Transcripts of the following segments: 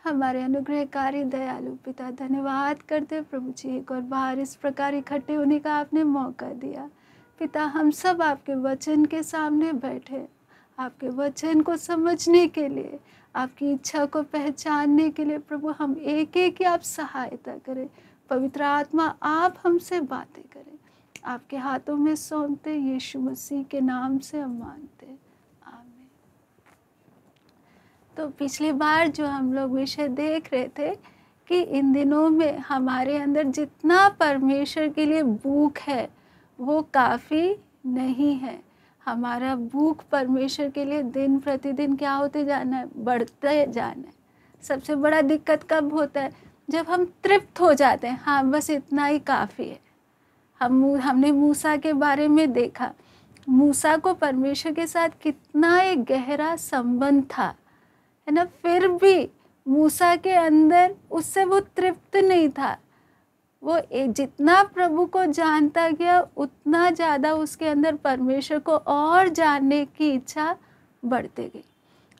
हमारे अनुग्रहकारी दयालु पिता, धन्यवाद करते प्रभु जी, एक और बार इस प्रकार इकट्ठे होने का आपने मौका दिया। पिता, हम सब आपके वचन के सामने बैठे, आपके वचन को समझने के लिए, आपकी इच्छा को पहचानने के लिए प्रभु, हम एक एक की आप सहायता करें। पवित्र आत्मा आप हमसे बातें करें, आपके हाथों में सौंपते, यीशु मसीह के नाम से हम मांगते, आमीन। तो पिछली बार जो हम लोग विषय देख रहे थे कि इन दिनों में हमारे अंदर जितना परमेश्वर के लिए भूख है वो काफ़ी नहीं है। हमारा भूख परमेश्वर के लिए दिन प्रतिदिन क्या होते जाना है, बढ़ते जाना है। सबसे बड़ा दिक्कत कब होता है, जब हम तृप्त हो जाते हैं, हाँ बस इतना ही काफ़ी है। हमने मूसा के बारे में देखा, मूसा को परमेश्वर के साथ कितना एक गहरा संबंध था, है ना, फिर भी मूसा के अंदर उससे वो तृप्त नहीं था। वो जितना प्रभु को जानता गया उतना ज़्यादा उसके अंदर परमेश्वर को और जानने की इच्छा बढ़ते गई।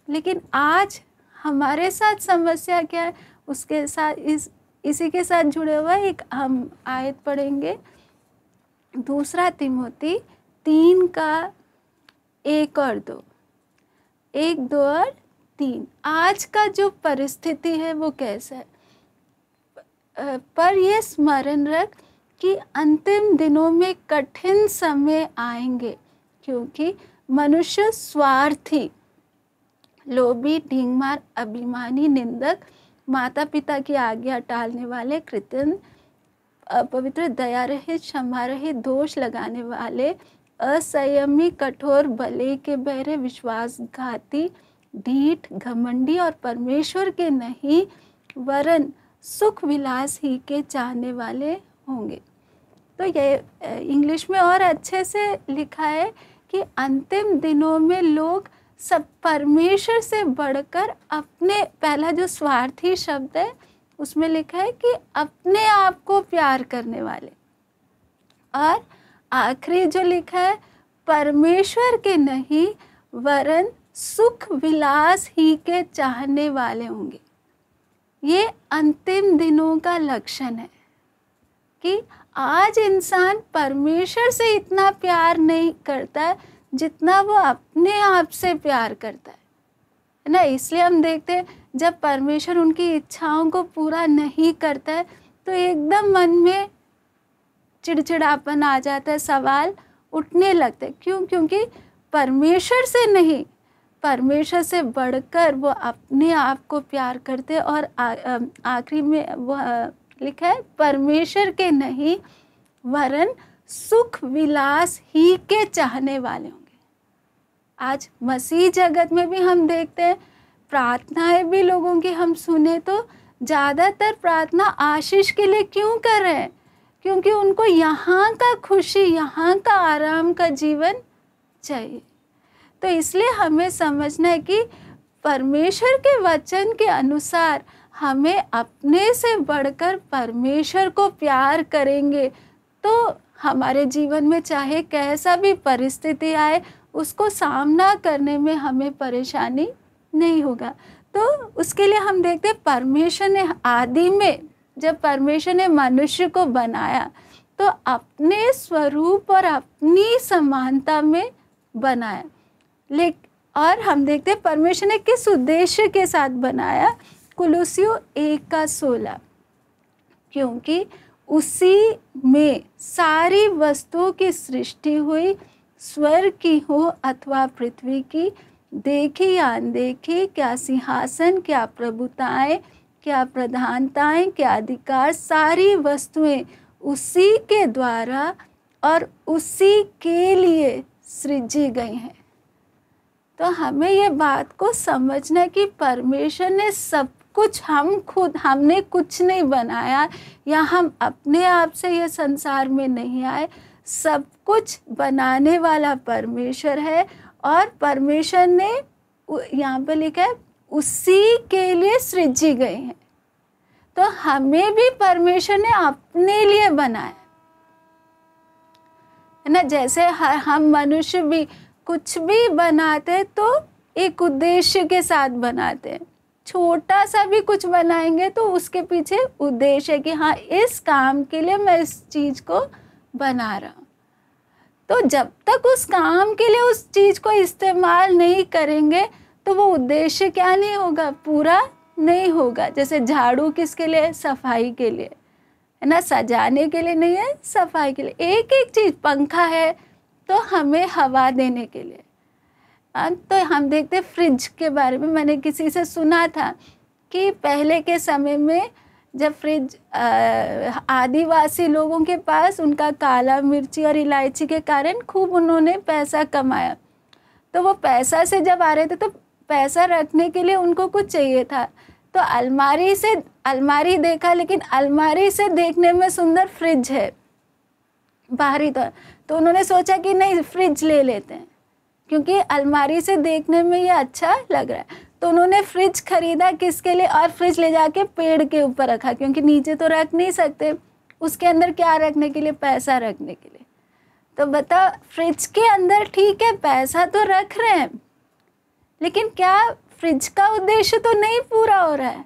लेकिन आज हमारे साथ समस्या क्या है, उसके साथ इसी के साथ जुड़े हुआ एक हम आयत पढ़ेंगे, 2 तिमोथी 3 का 1 और 2, 1, 2 और 3। आज का जो परिस्थिति है वो कैसा है, पर यह स्मरण रख कि अंतिम दिनों में कठिन समय आएंगे, क्योंकि मनुष्य स्वार्थी, लोभी, ढींगमार, अभिमानी, निंदक, माता पिता की आज्ञा टालने वाले, कृतज्ञ, अपवित्र, दया रहित, क्षमा रहित, दोष लगाने वाले, असंयमी, कठोर, भले के बहरे, विश्वासघाती, ढीठ, घमंडी और परमेश्वर के नहीं वरन सुख विलास ही के चाहने वाले होंगे। तो ये इंग्लिश में और अच्छे से लिखा है कि अंतिम दिनों में लोग सब परमेश्वर से बढ़कर अपने, पहला जो स्वार्थी शब्द है उसमें लिखा है कि अपने आप को प्यार करने वाले, और आखिरी जो लिखा है परमेश्वर के नहीं वरन सुख विलास ही के चाहने वाले होंगे। ये अंतिम दिनों का लक्षण है कि आज इंसान परमेश्वर से इतना प्यार नहीं करता है जितना वो अपने आप से प्यार करता है ना। इसलिए हम देखते हैं जब परमेश्वर उनकी इच्छाओं को पूरा नहीं करता है तो एकदम मन में चिड़चिड़ापन आ जाता है, सवाल उठने लगते हैं। क्यों? क्योंकि परमेश्वर से नहीं, परमेश्वर से बढ़कर वो अपने आप को प्यार करते। और आखिरी में वो लिखा है परमेश्वर के नहीं वरन सुख विलास ही के चाहने वाले होंगे। आज मसीह जगत में भी हम देखते हैं प्रार्थनाएं भी लोगों की हम सुने तो ज़्यादातर प्रार्थना आशीष के लिए क्यों कर रहे हैं? क्योंकि उनको यहाँ का खुशी, यहाँ का आराम का जीवन चाहिए। तो इसलिए हमें समझना है कि परमेश्वर के वचन के अनुसार हमें अपने से बढ़कर परमेश्वर को प्यार करेंगे तो हमारे जीवन में चाहे कैसा भी परिस्थिति आए उसको सामना करने में हमें परेशानी नहीं होगा। तो उसके लिए हम देखते हैं परमेश्वर ने आदि में जब परमेश्वर ने मनुष्य को बनाया तो अपने स्वरूप और अपनी समानता में बनाया। और हम देखते हैं परमेश्वर ने किस उद्देश्य के साथ बनाया। कुलुस्सियों 1:16, क्योंकि उसी में सारी वस्तुओं की सृष्टि हुई, स्वर्ग की हो अथवा पृथ्वी की, देखी या अनदेखी, क्या सिंहासन, क्या प्रभुताएं, क्या प्रधानताएं, क्या अधिकार, सारी वस्तुएं उसी के द्वारा और उसी के लिए सृजी गई हैं। तो हमें ये बात को समझना कि परमेश्वर ने सब कुछ, हमने कुछ नहीं बनाया या हम अपने आप से ये संसार में नहीं आए, सब कुछ बनाने वाला परमेश्वर है। और परमेश्वर ने यहाँ पर लिखा है उसी के लिए सृजी गए हैं। तो हमें भी परमेश्वर ने अपने लिए बनाया है ना। जैसे हम मनुष्य भी कुछ भी बनाते तो एक उद्देश्य के साथ बनाते हैं, छोटा सा भी कुछ बनाएंगे तो उसके पीछे उद्देश्य है कि हाँ इस काम के लिए मैं इस चीज़ को बना रहा हूँ। तो जब तक उस काम के लिए उस चीज़ को इस्तेमाल नहीं करेंगे तो वो उद्देश्य क्या नहीं होगा, पूरा नहीं होगा। जैसे झाड़ू किसके लिए, सफाई के लिए है ना, सजाने के लिए नहीं है, सफाई के लिए। एक एक चीज़, पंखा है तो हमें हवा देने के लिए। तो हम देखते फ्रिज के बारे में, मैंने किसी से सुना था कि पहले के समय में जब फ्रिज आदिवासी लोगों के पास उनका काला मिर्ची और इलायची के कारण खूब उन्होंने पैसा कमाया, तो वो पैसा से जब आ रहे थे तो पैसा रखने के लिए उनको कुछ चाहिए था, तो अलमारी देखा, लेकिन अलमारी से देखने में सुंदर फ्रिज है बाहरी तो उन्होंने सोचा कि नहीं फ्रिज ले लेते हैं क्योंकि अलमारी से देखने में ये अच्छा लग रहा है। तो उन्होंने फ्रिज खरीदा किसके लिए, और फ्रिज ले जाके पेड़ के ऊपर रखा क्योंकि नीचे तो रख नहीं सकते, उसके अंदर क्या रखने के लिए, पैसा रखने के लिए। तो बता, फ्रिज के अंदर ठीक है पैसा तो रख रहे हैं, लेकिन क्या फ्रिज का उद्देश्य तो नहीं पूरा हो रहा है,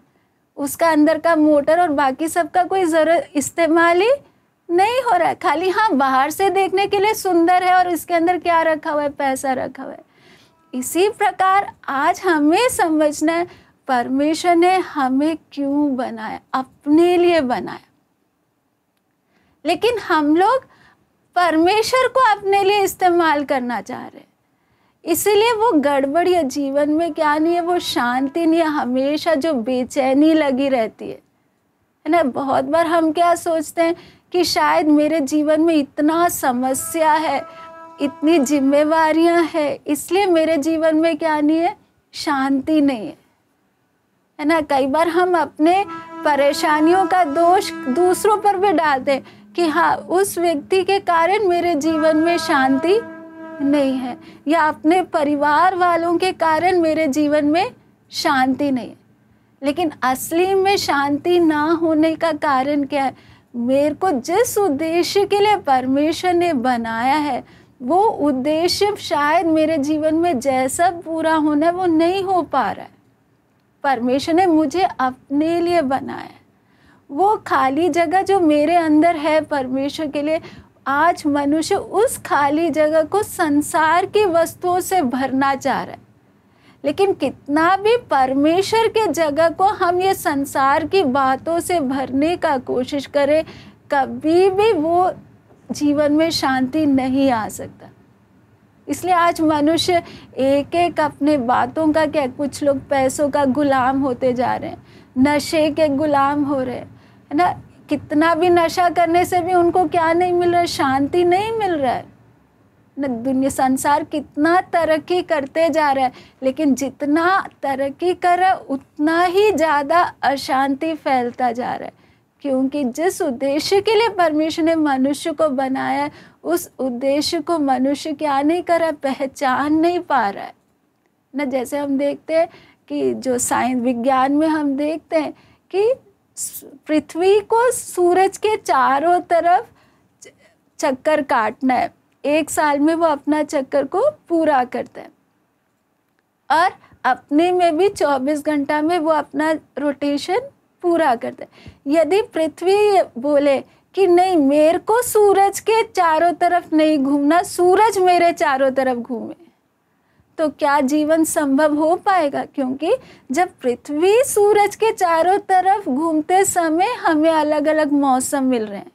उसका अंदर का मोटर और बाकी सब का कोई ज़रूरत इस्तेमाल ही नहीं हो रहा है, खाली हाँ बाहर से देखने के लिए सुंदर है और इसके अंदर क्या रखा हुआ है, पैसा रखा हुआ है। इसी प्रकार आज हमें समझना है परमेश्वर ने हमें क्यों बनाया, अपने लिए बनाया, लेकिन हम लोग परमेश्वर को अपने लिए इस्तेमाल करना चाह रहे हैं, इसीलिए वो गड़बड़ या जीवन में क्या नहीं है, वो शांति नहीं है, हमेशा जो बेचैनी लगी रहती है ना। बहुत बार हम क्या सोचते हैं कि शायद मेरे जीवन में इतना समस्या है, इतनी जिम्मेवारियां हैं, इसलिए मेरे जीवन में क्या नहीं है, शांति नहीं है ना। कई बार हम अपने परेशानियों का दोष दूसरों पर भी डालते हैं कि हाँ उस व्यक्ति के कारण मेरे जीवन में शांति नहीं है, या अपने परिवार वालों के कारण मेरे जीवन में शांति नहीं है। लेकिन असली में शांति ना होने का कारण क्या है, मेरे को जिस उद्देश्य के लिए परमेश्वर ने बनाया है वो उद्देश्य शायद मेरे जीवन में जैसा पूरा होना है वो नहीं हो पा रहा है। परमेश्वर ने मुझे अपने लिए बनाया है, वो खाली जगह जो मेरे अंदर है परमेश्वर के लिए, आज मनुष्य उस खाली जगह को संसार की वस्तुओं से भरना चाह रहा है। लेकिन कितना भी परमेश्वर के जगह को हम ये संसार की बातों से भरने का कोशिश करें, कभी भी वो जीवन में शांति नहीं आ सकता। इसलिए आज मनुष्य एक एक अपने बातों का, क्या कुछ लोग पैसों का गुलाम होते जा रहे हैं, नशे के गुलाम हो रहे हैं, है ना। कितना भी नशा करने से भी उनको क्या नहीं मिल रहा है, शांति नहीं मिल रहा है ना। दुनिया संसार कितना तरक्की करते जा रहा है, लेकिन जितना तरक्की कर रहा है उतना ही ज़्यादा अशांति फैलता जा रहा है, क्योंकि जिस उद्देश्य के लिए परमेश्वर ने मनुष्य को बनाया है उस उद्देश्य को मनुष्य क्या नहीं कर रहा है, पहचान नहीं पा रहा है ना। जैसे हम देखते हैं कि जो साइंस विज्ञान में हम देखते हैं कि पृथ्वी को सूरज के चारों तरफ चक्कर काटना है, एक साल में वो अपना चक्कर को पूरा करता है, और अपने में भी 24 घंटा में वो अपना रोटेशन पूरा करता है। यदि पृथ्वी बोले कि नहीं मेरे को सूरज के चारों तरफ नहीं घूमना, सूरज मेरे चारों तरफ घूमे, तो क्या जीवन संभव हो पाएगा? क्योंकि जब पृथ्वी सूरज के चारों तरफ घूमते समय हमें अलग अलग मौसम मिल रहे हैं,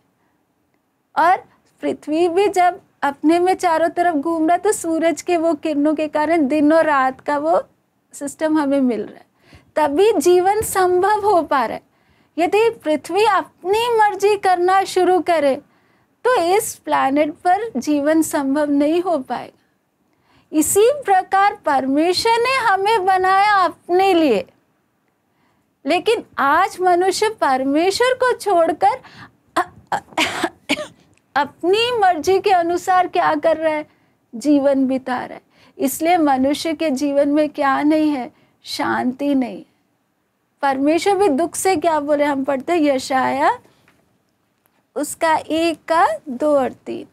और पृथ्वी भी जब अपने में चारों तरफ घूम रहा है तो सूरज के वो किरणों के कारण दिन और रात का वो सिस्टम हमें मिल रहा है, तभी जीवन संभव हो पा रहा है। यदि पृथ्वी अपनी मर्जी करना शुरू करे तो इस प्लैनेट पर जीवन संभव नहीं हो पाएगा। इसी प्रकार परमेश्वर ने हमें बनाया अपने लिए, लेकिन आज मनुष्य परमेश्वर को छोड़कर अपनी मर्जी के अनुसार क्या कर रहा है, जीवन बिता रहा है। इसलिए मनुष्य के जीवन में क्या नहीं है, शांति नहीं है। परमेश्वर भी दुख से क्या बोले, हम पढ़ते यशाया उसका 1:2 और 3।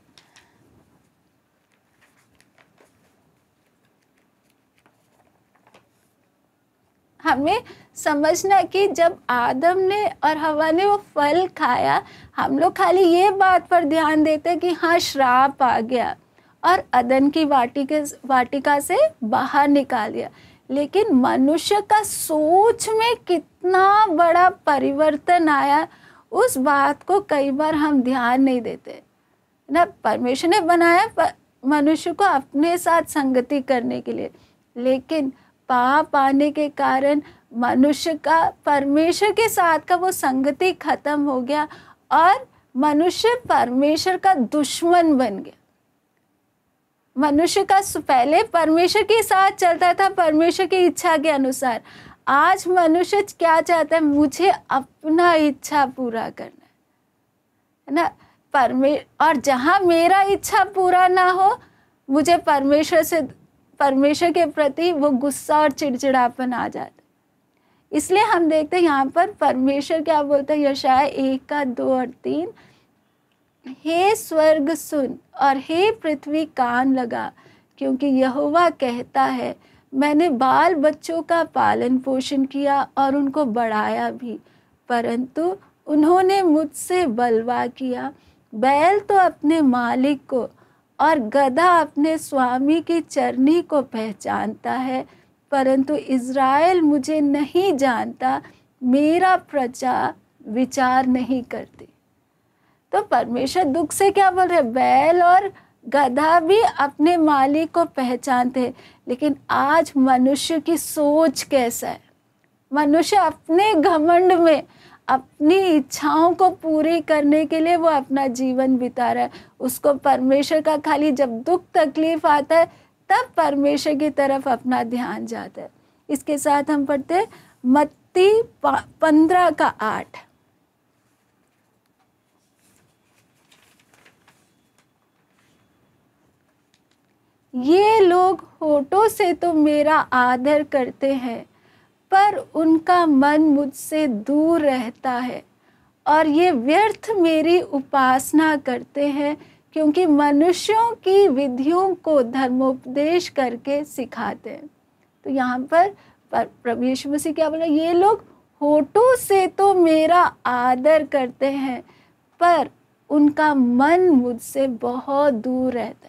हमें समझना कि जब आदम ने और हवा ने वो फल खाया, हम लोग खाली ये बात पर ध्यान देते कि हाँ श्राप आ गया और अदन की वाटिका से बाहर निकाल दिया, लेकिन मनुष्य का सोच में कितना बड़ा परिवर्तन आया उस बात को कई बार हम ध्यान नहीं देते ना। परमेश्वर ने बनाया मनुष्य को अपने साथ संगति करने के लिए, लेकिन पाप आने के कारण मनुष्य का परमेश्वर के साथ का वो संगति खत्म हो गया और मनुष्य परमेश्वर का दुश्मन बन गया। मनुष्य का पहले परमेश्वर के साथ चलता था परमेश्वर की इच्छा के अनुसार, आज मनुष्य क्या चाहता है, मुझे अपना इच्छा पूरा करना है ना। और जहाँ मेरा इच्छा पूरा ना हो, मुझे परमेश्वर के प्रति वो गुस्सा और चिड़चिड़ापन आ जाता है। इसलिए हम देखते हैं यहाँ पर परमेश्वर क्या बोलते हैं, यशायाह 1:2-3, हे स्वर्ग सुन और हे पृथ्वी कान लगा, क्योंकि यहोवा कहता है, मैंने बाल बच्चों का पालन पोषण किया और उनको बढ़ाया भी, परंतु उन्होंने मुझसे बलवा किया। बैल तो अपने मालिक को और गधा अपने स्वामी की चरनी को पहचानता है, परंतु इज़राइल मुझे नहीं जानता, मेरा प्रजा विचार नहीं करती। तो परमेश्वर दुख से क्या बोल रहे, बैल और गधा भी अपने मालिक को पहचानते हैं, लेकिन आज मनुष्य की सोच कैसा है। मनुष्य अपने घमंड में अपनी इच्छाओं को पूरी करने के लिए वो अपना जीवन बिता रहा है। उसको परमेश्वर का खाली जब दुख तकलीफ आता है तब परमेश्वर की तरफ अपना ध्यान जाता है। इसके साथ हम पढ़ते हैं मत्ती 15:8। ये लोग होठों से तो मेरा आदर करते हैं, पर उनका मन मुझसे दूर रहता है, और ये व्यर्थ मेरी उपासना करते हैं, क्योंकि मनुष्यों की विधियों को धर्मोपदेश करके सिखाते हैं। तो यहाँ पर प्रभु यीशु मसीह क्या बोला, ये लोग होठों से तो मेरा आदर करते हैं, पर उनका मन मुझसे बहुत दूर रहता है।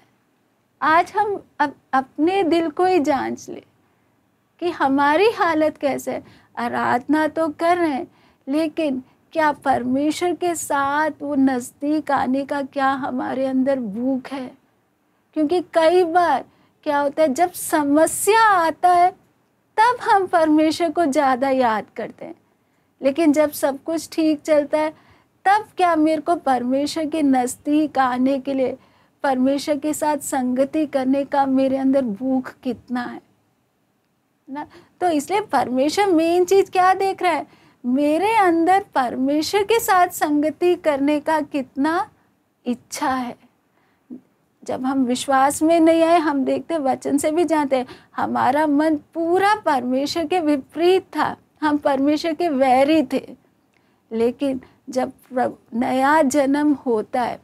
आज हम अपने दिल को ही जांच ले कि हमारी हालत कैसे है। आराधना तो कर रहे हैं, लेकिन क्या परमेश्वर के साथ वो नज़दीक आने का क्या हमारे अंदर भूख है? क्योंकि कई बार क्या होता है, जब समस्या आता है तब हम परमेश्वर को ज़्यादा याद करते हैं, लेकिन जब सब कुछ ठीक चलता है तब क्या मेरे को परमेश्वर के नज़दीक आने के लिए, परमेश्वर के साथ संगति करने का मेरे अंदर भूख कितना है ना। तो इसलिए परमेश्वर मेन चीज़ क्या देख रहा है, मेरे अंदर परमेश्वर के साथ संगति करने का कितना इच्छा है। जब हम विश्वास में नहीं आए, हम देखते वचन से भी जानते हैं, हमारा मन पूरा परमेश्वर के विपरीत था, हम परमेश्वर के वैरी थे। लेकिन जब नया जन्म होता है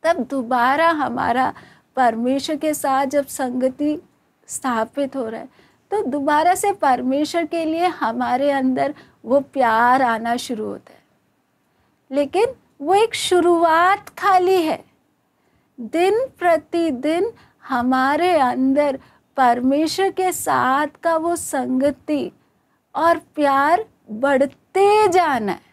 तब दोबारा हमारा परमेश्वर के साथ जब संगति स्थापित हो रहा है, तो दोबारा से परमेश्वर के लिए हमारे अंदर वो प्यार आना शुरू होता है। लेकिन वो एक शुरुआत खाली है। दिन प्रतिदिन हमारे अंदर परमेश्वर के साथ का वो संगति और प्यार बढ़ते जाना है।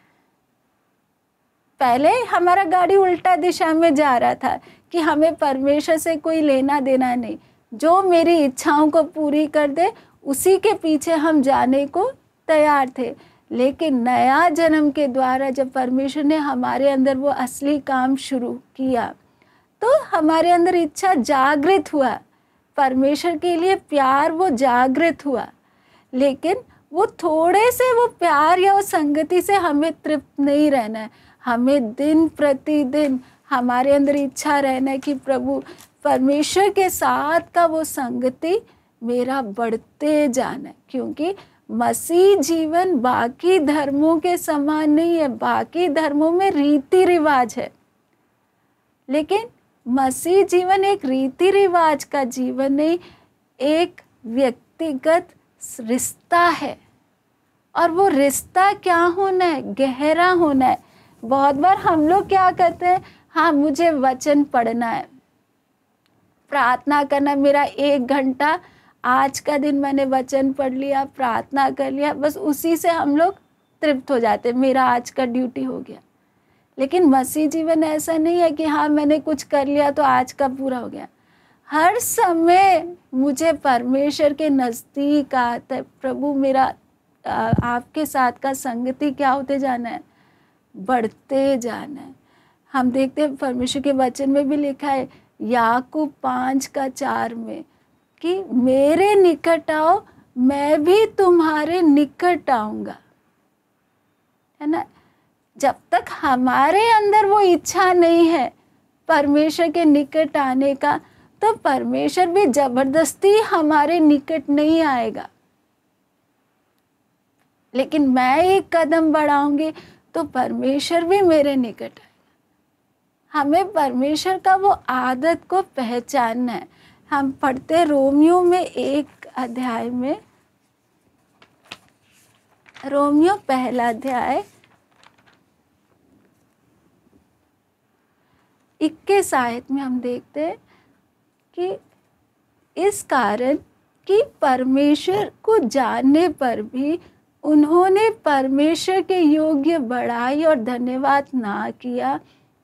पहले हमारा गाड़ी उल्टा दिशा में जा रहा था कि हमें परमेश्वर से कोई लेना देना नहीं, जो मेरी इच्छाओं को पूरी कर दे उसी के पीछे हम जाने को तैयार थे। लेकिन नया जन्म के द्वारा जब परमेश्वर ने हमारे अंदर वो असली काम शुरू किया, तो हमारे अंदर इच्छा जागृत हुआ, परमेश्वर के लिए प्यार वो जागृत हुआ। लेकिन वो थोड़े से वो प्यार या वो संगति से हमें तृप्त नहीं रहना है। हमें दिन प्रतिदिन हमारे अंदर इच्छा रहना है कि प्रभु परमेश्वर के साथ का वो संगति मेरा बढ़ते जाना है। क्योंकि मसीह जीवन बाकी धर्मों के समान नहीं है। बाकी धर्मों में रीति रिवाज है, लेकिन मसीह जीवन एक रीति रिवाज का जीवन नहीं, एक व्यक्तिगत रिश्ता है, और वो रिश्ता क्या होना है? गहरा होना है। बहुत बार हम लोग क्या करते हैं, हाँ मुझे वचन पढ़ना है, प्रार्थना करना, मेरा 1 घंटा आज का दिन मैंने वचन पढ़ लिया, प्रार्थना कर लिया, बस उसी से हम लोग तृप्त हो जाते हैं, मेरा आज का ड्यूटी हो गया। लेकिन मसीह जीवन ऐसा नहीं है कि हाँ मैंने कुछ कर लिया तो आज का पूरा हो गया। हर समय मुझे परमेश्वर के नज़दीक आते, प्रभु मेरा आपके साथ का संगति क्या होते जाना है? बढ़ते जाना है। हम देखते हैं परमेश्वर के वचन में भी लिखा है याकूब 5:4 में कि मेरे निकट आओ, मैं भी तुम्हारे निकट आऊंगा, है ना। जब तक हमारे अंदर वो इच्छा नहीं है परमेश्वर के निकट आने का, तो परमेश्वर भी जबरदस्ती हमारे निकट नहीं आएगा। लेकिन मैं एक कदम बढ़ाऊंगी तो परमेश्वर भी मेरे निकट आएगा। हमें परमेश्वर का वो आदत को पहचानना है। हम पढ़ते रोमियो में 1 अध्याय में, रोमियो 1 अध्याय 21 आयत में हम देखते हैं कि इस कारण कि परमेश्वर को जानने पर भी उन्होंने परमेश्वर के योग्य बड़ाई और धन्यवाद ना किया,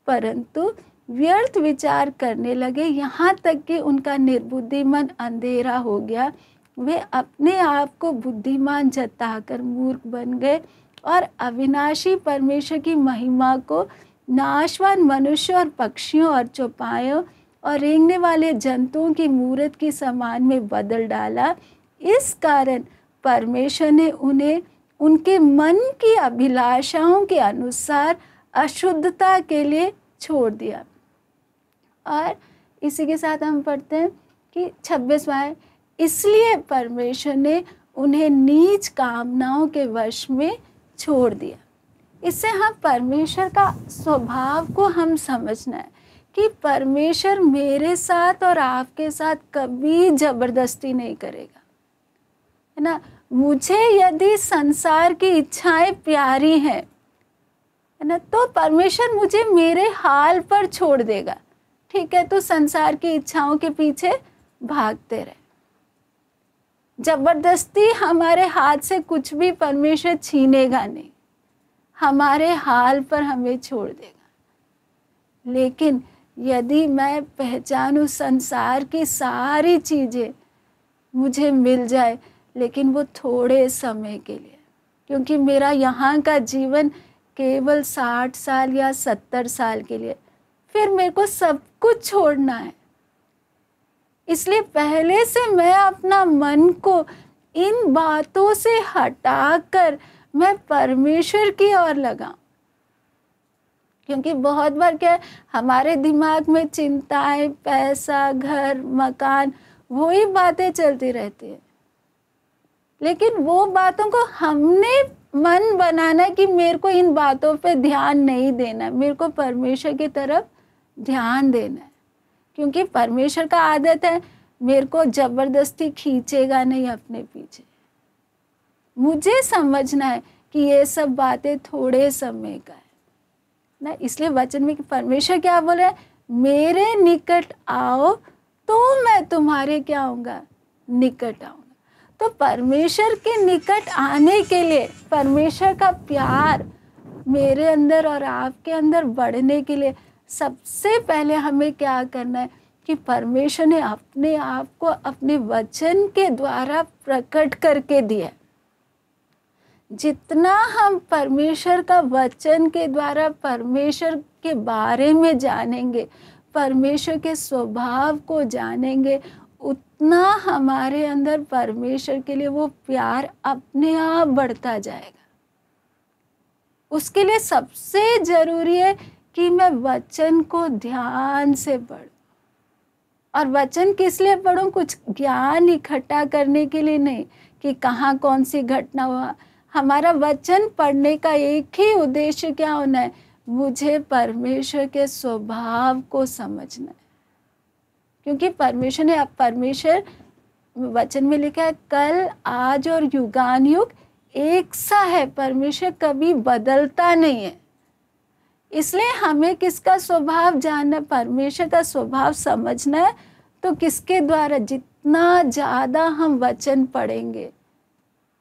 परंतु व्यर्थ विचार करने लगे, यहाँ तक कि उनका निर्बुद्धि मन अंधेरा हो गया। वे अपने आप को बुद्धिमान जताकर मूर्ख बन गए और अविनाशी परमेश्वर की महिमा को नाशवान मनुष्य और पक्षियों और चौपायों और रेंगने वाले जंतुओं की मूरत के समान में बदल डाला। इस कारण परमेश्वर ने उन्हें उनके मन की अभिलाषाओं के अनुसार अशुद्धता के लिए छोड़ दिया। और इसी के साथ हम पढ़ते हैं कि 26वां, इसलिए परमेश्वर ने उन्हें नीच कामनाओं के वश में छोड़ दिया। इससे हम परमेश्वर का स्वभाव को हम समझना है कि परमेश्वर मेरे साथ और आपके साथ कभी जबरदस्ती नहीं करेगा, है ना। मुझे यदि संसार की इच्छाएं प्यारी हैं, है ना, तो परमेश्वर मुझे मेरे हाल पर छोड़ देगा। ठीक है, तो संसार की इच्छाओं के पीछे भागते रहे। जबरदस्ती हमारे हाथ से कुछ भी परमेश्वर छीनेगा नहीं, हमारे हाल पर हमें छोड़ देगा। लेकिन यदि मैं पहचानूं संसार की सारी चीज़ें मुझे मिल जाए, लेकिन वो थोड़े समय के लिए, क्योंकि मेरा यहाँ का जीवन केवल 60 साल या 70 साल के लिए, फिर मेरे को सब कुछ छोड़ना है। इसलिए पहले से मैं अपना मन को इन बातों से हटाकर मैं परमेश्वर की ओर लगाऊं। क्योंकि बहुत बार क्या है, हमारे दिमाग में चिंताएं, पैसा, घर, मकान, वही बातें चलती रहती है। लेकिन वो बातों को हमने मन बनाना कि मेरे को इन बातों पे ध्यान नहीं देना, मेरे को परमेश्वर की तरफ ध्यान देना है। क्योंकि परमेश्वर का आदत है मेरे को जबरदस्ती खींचेगा नहीं अपने पीछे। मुझे समझना है कि ये सब बातें थोड़े समय का है ना। इसलिए वचन में परमेश्वर क्या बोल रहा है, मेरे निकट आओ तो मैं तुम्हारे क्या आऊँगा, निकट आऊँगा। तो परमेश्वर के निकट आने के लिए, परमेश्वर का प्यार मेरे अंदर और आपके अंदर बढ़ने के लिए सबसे पहले हमें क्या करना है कि परमेश्वर ने अपने आप को अपने वचन के द्वारा प्रकट करके दिया। जितना हम परमेश्वर का वचन के द्वारा परमेश्वर के बारे में जानेंगे, परमेश्वर के स्वभाव को जानेंगे, उतना हमारे अंदर परमेश्वर के लिए वो प्यार अपने आप बढ़ता जाएगा। उसके लिए सबसे जरूरी है कि मैं वचन को ध्यान से पढूं। और वचन किस लिए पढूं? कुछ ज्ञान इकट्ठा करने के लिए नहीं कि कहाँ कौन सी घटना हुआ। हमारा वचन पढ़ने का एक ही उद्देश्य क्या होना है, मुझे परमेश्वर के स्वभाव को समझना है। क्योंकि परमेश्वर वचन में लिखा है कल, आज और युगान युग एक सा है। परमेश्वर कभी बदलता नहीं है। इसलिए हमें किसका स्वभाव जानना, परमेश्वर का स्वभाव समझना है। तो किसके द्वारा, जितना ज़्यादा हम वचन पढ़ेंगे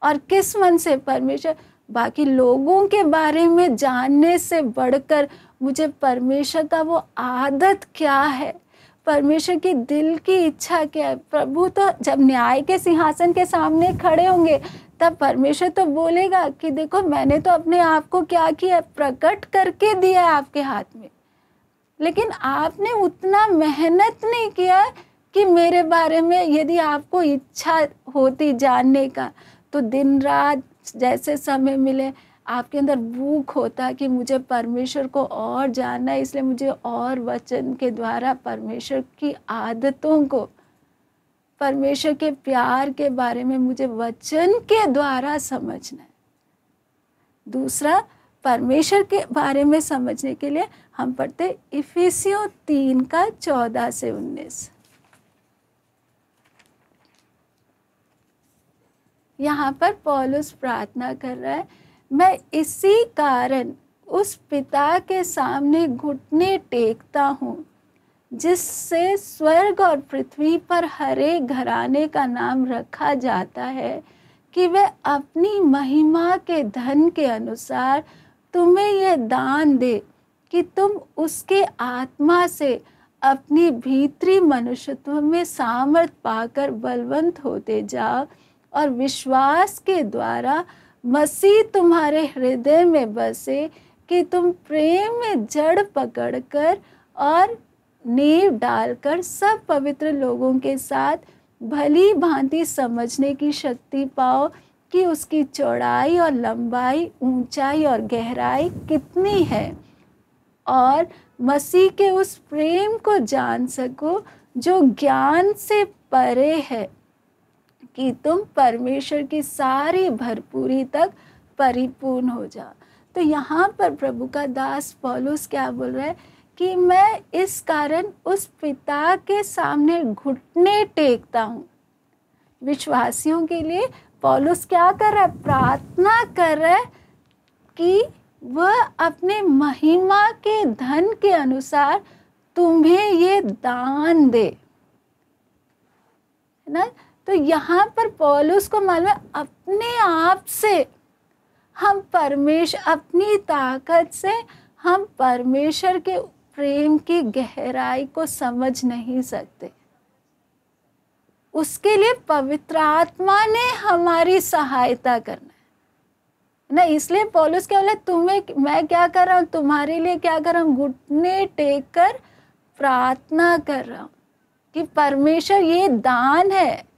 और किस मन से, परमेश्वर, बाकी लोगों के बारे में जानने से बढ़कर मुझे परमेश्वर का वो आदत क्या है, परमेश्वर की दिल की इच्छा क्या है। प्रभु तो जब न्याय के सिंहासन के सामने खड़े होंगे तब परमेश्वर तो बोलेगा कि देखो मैंने तो अपने आप को क्या किया, प्रकट करके दिया है आपके हाथ में, लेकिन आपने उतना मेहनत नहीं किया कि मेरे बारे में यदि आपको इच्छा होती जानने का तो दिन रात जैसे समय मिले आपके अंदर भूख होता कि मुझे परमेश्वर को और जानना है, इसलिए मुझे और वचन के द्वारा परमेश्वर की आदतों को, परमेश्वर के प्यार के बारे में मुझे वचन के द्वारा समझना है। दूसरा, परमेश्वर के बारे में समझने के लिए हम पढ़ते इफिसियों 3 का 14 से 19। यहाँ पर पौलुस प्रार्थना कर रहा है, मैं इसी कारण उस पिता के सामने घुटने टेकता हूँ जिससे स्वर्ग और पृथ्वी पर हर एक घराने का नाम रखा जाता है, कि वह अपनी महिमा के धन के अनुसार तुम्हें यह दान दे कि तुम उसके आत्मा से अपनी भीतरी मनुष्यत्व में सामर्थ पाकर बलवंत होते जाओ, और विश्वास के द्वारा मसीह तुम्हारे हृदय में बसे, कि तुम प्रेम में जड़ पकड़कर और नींव डालकर सब पवित्र लोगों के साथ भली भांति समझने की शक्ति पाओ कि उसकी चौड़ाई और लंबाई, ऊंचाई और गहराई कितनी है, और मसीह के उस प्रेम को जान सको जो ज्ञान से परे है, कि तुम परमेश्वर की सारी भरपूरी तक परिपूर्ण हो जाओ। तो यहाँ पर प्रभु का दास पौलुस क्या बोल रहा है कि मैं इस कारण उस पिता के सामने घुटने टेकता हूँ। विश्वासियों के लिए पौलुस क्या कर रहा है, प्रार्थना कर रहा है कि वह अपने महिमा के धन के अनुसार तुम्हें ये दान दे, है ना। तो यहाँ पर पौलुस को मालूम है अपने आप से हम परमेश्वर, अपनी ताकत से हम परमेश्वर के प्रेम की गहराई को समझ नहीं सकते। उसके लिए पवित्र आत्मा ने हमारी सहायता करना है ना। इसलिए पौलुस क्या बोला, तुम्हें मैं क्या कर रहा हूँ, तुम्हारे लिए क्या कर रहा हूँ, घुटने टेक कर प्रार्थना कर रहा हूँ कि परमेश्वर ये दान है,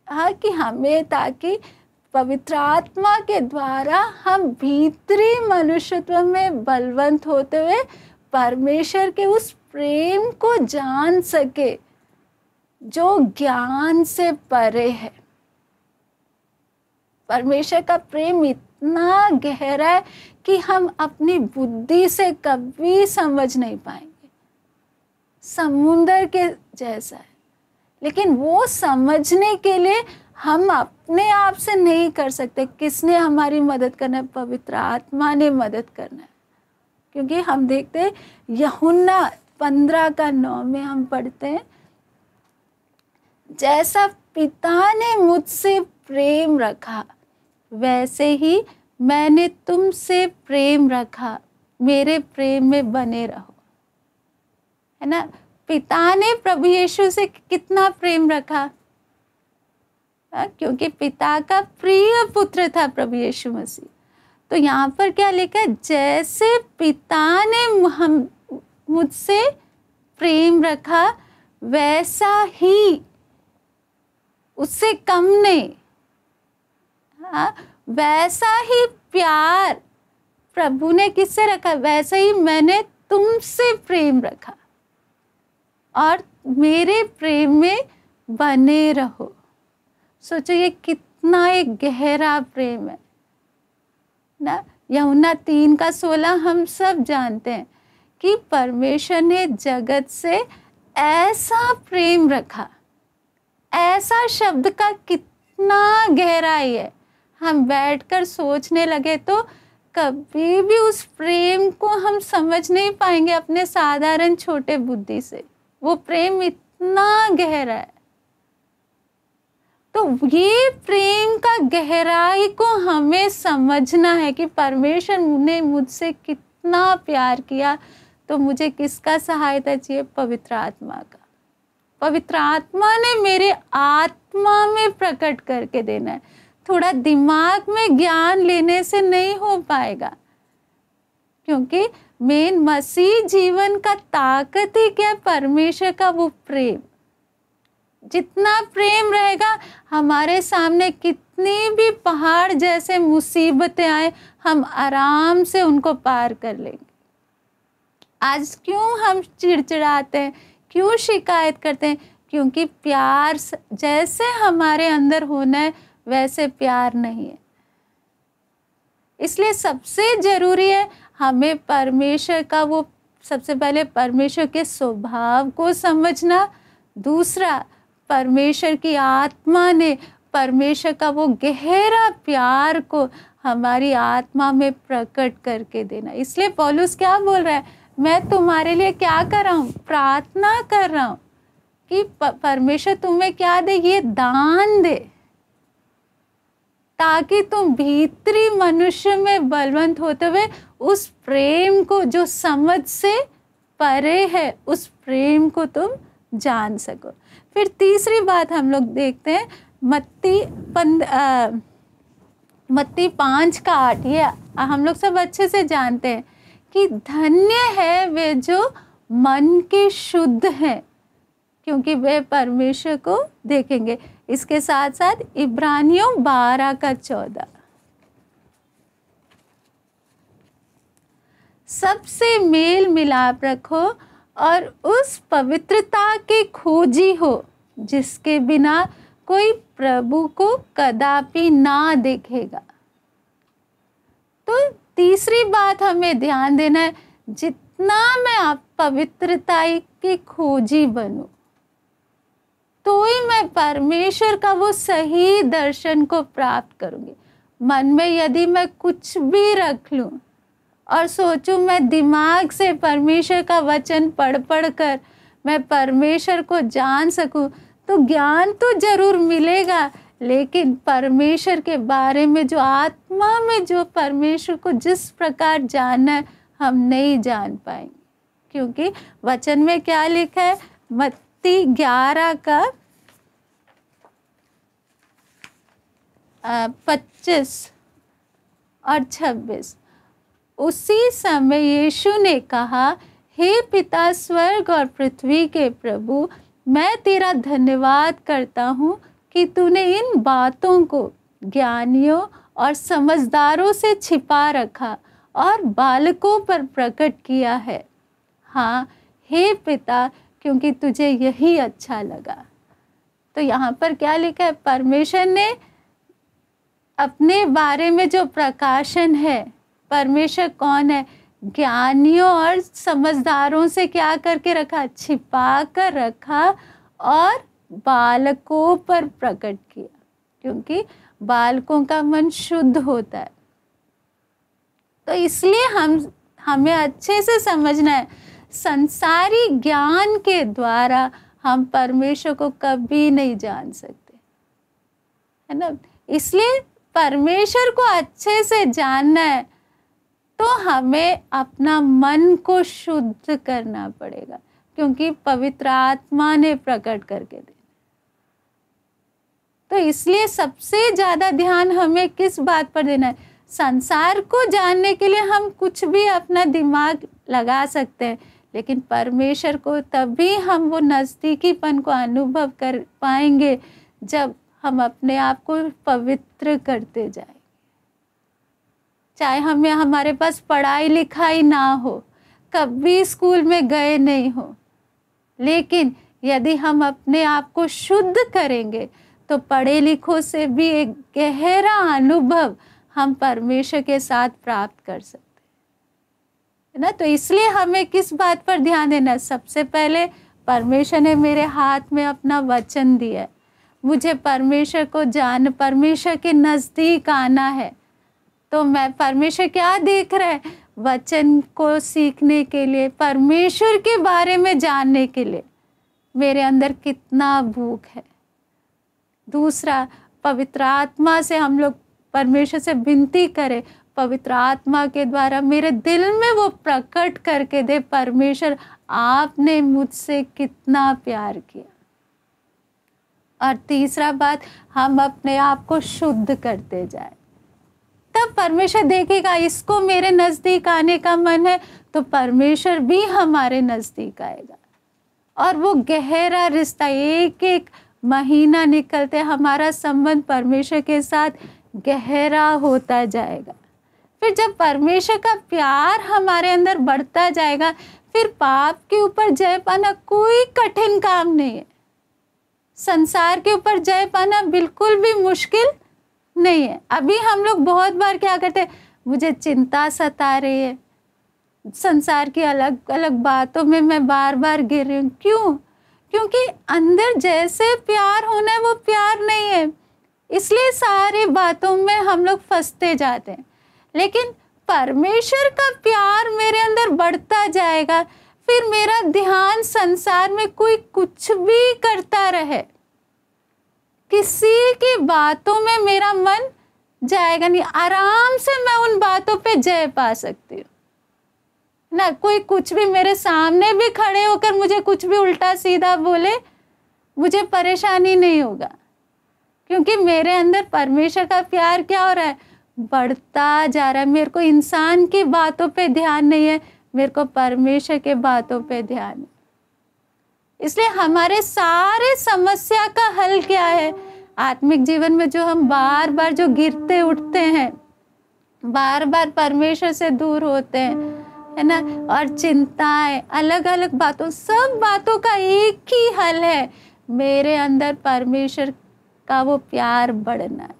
हाँ, कि हमें, ताकि पवित्र आत्मा के द्वारा हम भीतरी मनुष्यत्व में बलवंत होते हुए परमेश्वर के उस प्रेम को जान सके जो ज्ञान से परे है। परमेश्वर का प्रेम इतना गहरा है कि हम अपनी बुद्धि से कभी समझ नहीं पाएंगे, समुंदर के जैसा है। लेकिन वो समझने के लिए हम अपने आप से नहीं कर सकते। किसने हमारी मदद करना है, पवित्र आत्मा ने मदद करना है। क्योंकि हम देखते हैं यूहन्ना 15:9 में हम पढ़ते हैं, जैसा पिता ने मुझसे प्रेम रखा वैसे ही मैंने तुमसे प्रेम रखा, मेरे प्रेम में बने रहो, है ना। पिता ने प्रभु यीशु से कितना प्रेम रखा, क्योंकि पिता का प्रिय पुत्र था प्रभु यीशु मसीह। तो यहाँ पर क्या लिखा है, जैसे पिता ने मुझसे प्रेम रखा वैसा ही, उससे कम नहीं, हाँ, वैसा ही प्यार प्रभु ने किससे रखा, वैसा ही मैंने तुमसे प्रेम रखा और मेरे प्रेम में बने रहो। सोचो ये कितना एक गहरा प्रेम है ना। यूहन्ना 3:16 हम सब जानते हैं कि परमेश्वर ने जगत से ऐसा प्रेम रखा ऐसा शब्द का कितना गहराई है, हम बैठकर सोचने लगे तो कभी भी उस प्रेम को हम समझ नहीं पाएंगे अपने साधारण छोटे बुद्धि से। वो प्रेम इतना गहरा है। तो ये प्रेम का गहराई को हमें समझना है कि परमेश्वर ने मुझसे कितना प्यार किया। तो मुझे किसका सहायता चाहिए? पवित्र आत्मा का। पवित्र आत्मा ने मेरे आत्मा में प्रकट करके देना है। थोड़ा दिमाग में ज्ञान लेने से नहीं हो पाएगा, क्योंकि मेन मसीह जीवन का ताकत ही क्या? परमेश्वर का वो प्रेम। जितना प्रेम रहेगा, हमारे सामने कितनी भी पहाड़ जैसे मुसीबतें आए, हम आराम से उनको पार कर लेंगे। आज क्यों हम चिड़चिड़ाते हैं, क्यों शिकायत करते हैं? क्योंकि प्यार जैसे हमारे अंदर होना है वैसे प्यार नहीं है। इसलिए सबसे जरूरी है हमें परमेश्वर का वो, सबसे पहले परमेश्वर के स्वभाव को समझना। दूसरा, परमेश्वर की आत्मा ने परमेश्वर का वो गहरा प्यार को हमारी आत्मा में प्रकट करके देना। इसलिए पौलुस क्या बोल रहा है? मैं तुम्हारे लिए क्या कर रहा हूँ? प्रार्थना कर रहा हूँ कि परमेश्वर तुम्हें क्या दे? ये दान दे, ताकि तुम भीतरी मनुष्य में बलवंत होते हुए उस प्रेम को जो समझ से परे है, उस प्रेम को तुम जान सको। फिर तीसरी बात हम लोग देखते हैं मत्ती 5:8। ये हम लोग सब अच्छे से जानते हैं कि धन्य है वे जो मन के शुद्ध हैं, क्योंकि वे परमेश्वर को देखेंगे। इसके साथ साथ इब्रानियों 12:14, सबसे मेल मिलाप रखो और उस पवित्रता के खोजी हो जिसके बिना कोई प्रभु को कदापि ना देखेगा। तो तीसरी बात हमें ध्यान देना है, जितना मैं आप पवित्रता की खोजी बनूं, तो ही मैं परमेश्वर का वो सही दर्शन को प्राप्त करूंगी। मन में यदि मैं कुछ भी रख लूं और सोचूं मैं दिमाग से परमेश्वर का वचन पढ़ कर मैं परमेश्वर को जान सकूं, तो ज्ञान तो जरूर मिलेगा, लेकिन परमेश्वर के बारे में जो आत्मा में जो परमेश्वर को जिस प्रकार जानना है, हम नहीं जान पाएंगे। क्योंकि वचन में क्या लिखा है? मत्ती 11:25 और 26। उसी समय यीशु ने कहा, हे पिता स्वर्ग और पृथ्वी के प्रभु, मैं तेरा धन्यवाद करता हूँ कि तूने इन बातों को ज्ञानियों और समझदारों से छिपा रखा और बालकों पर प्रकट किया है। हाँ हे पिता, क्योंकि तुझे यही अच्छा लगा। तो यहाँ पर क्या लिखा है? परमेश्वर ने अपने बारे में जो प्रकाशन है, परमेश्वर कौन है? ज्ञानियों और समझदारों से क्या करके रखा? छिपा कर रखा और बालकों पर प्रकट किया, क्योंकि बालकों का मन शुद्ध होता है। तो इसलिए हमें अच्छे से समझना है, संसारी ज्ञान के द्वारा हम परमेश्वर को कभी नहीं जान सकते, है ना। इसलिए परमेश्वर को अच्छे से जानना है तो हमें अपना मन को शुद्ध करना पड़ेगा, क्योंकि पवित्र आत्मा ने प्रकट करके देना। तो इसलिए सबसे ज़्यादा ध्यान हमें किस बात पर देना है? संसार को जानने के लिए हम कुछ भी अपना दिमाग लगा सकते हैं, लेकिन परमेश्वर को तभी हम वो नज़दीकीपन को अनुभव कर पाएंगे जब हम अपने आप को पवित्र करते जाएं। चाहे हमारे पास पढ़ाई लिखाई ना हो, कभी स्कूल में गए नहीं हो, लेकिन यदि हम अपने आप को शुद्ध करेंगे तो पढ़े लिखों से भी एक गहरा अनुभव हम परमेश्वर के साथ प्राप्त कर सकते हैं ना। तो इसलिए हमें किस बात पर ध्यान देना? सबसे पहले परमेश्वर ने मेरे हाथ में अपना वचन दिया है, मुझे परमेश्वर को परमेश्वर के नज़दीक आना है, तो मैं परमेश्वर क्या देख रहा है? वचन को सीखने के लिए, परमेश्वर के बारे में जानने के लिए मेरे अंदर कितना भूख है। दूसरा, पवित्र आत्मा से हम लोग परमेश्वर से विनती करें, पवित्र आत्मा के द्वारा मेरे दिल में वो प्रकट करके दे, परमेश्वर आपने मुझसे कितना प्यार किया। और तीसरा बात, हम अपने आप को शुद्ध करते जाए, तब परमेश्वर देखेगा इसको मेरे नज़दीक आने का मन है, तो परमेश्वर भी हमारे नज़दीक आएगा। और वो गहरा रिश्ता, एक एक महीना निकलते हमारा संबंध परमेश्वर के साथ गहरा होता जाएगा। फिर जब परमेश्वर का प्यार हमारे अंदर बढ़ता जाएगा, फिर पाप के ऊपर जय पाना कोई कठिन काम नहीं है। संसार के ऊपर जय पाना बिल्कुल भी मुश्किल नहीं है। अभी हम लोग बहुत बार क्या करते हैं, मुझे चिंता सता रही है, संसार की अलग अलग बातों में मैं बार बार गिर रही हूँ। क्यों? क्योंकि अंदर जैसे प्यार होना है वो प्यार नहीं है, इसलिए सारी बातों में हम लोग फंसते जाते हैं। लेकिन परमेश्वर का प्यार मेरे अंदर बढ़ता जाएगा, फिर मेरा ध्यान संसार में कोई कुछ भी करता रहे, किसी की बातों में मेरा मन जाएगा नहीं। आराम से मैं उन बातों पे जय पा सकती हूँ ना। कोई कुछ भी मेरे सामने भी खड़े होकर मुझे कुछ भी उल्टा सीधा बोले, मुझे परेशानी नहीं होगा, क्योंकि मेरे अंदर परमेश्वर का प्यार क्या हो रहा है? बढ़ता जा रहा है। मेरे को इंसान की बातों पे ध्यान नहीं है, मेरे को परमेश्वर के बातों पे ध्यान है। इसलिए हमारे सारे समस्या का हल क्या है? आत्मिक जीवन में जो हम बार बार जो गिरते उठते हैं, बार बार परमेश्वर से दूर होते हैं, है ना, और चिंताएं, अलग अलग बातों, सब बातों का एक ही हल है, मेरे अंदर परमेश्वर का वो प्यार बढ़ना है।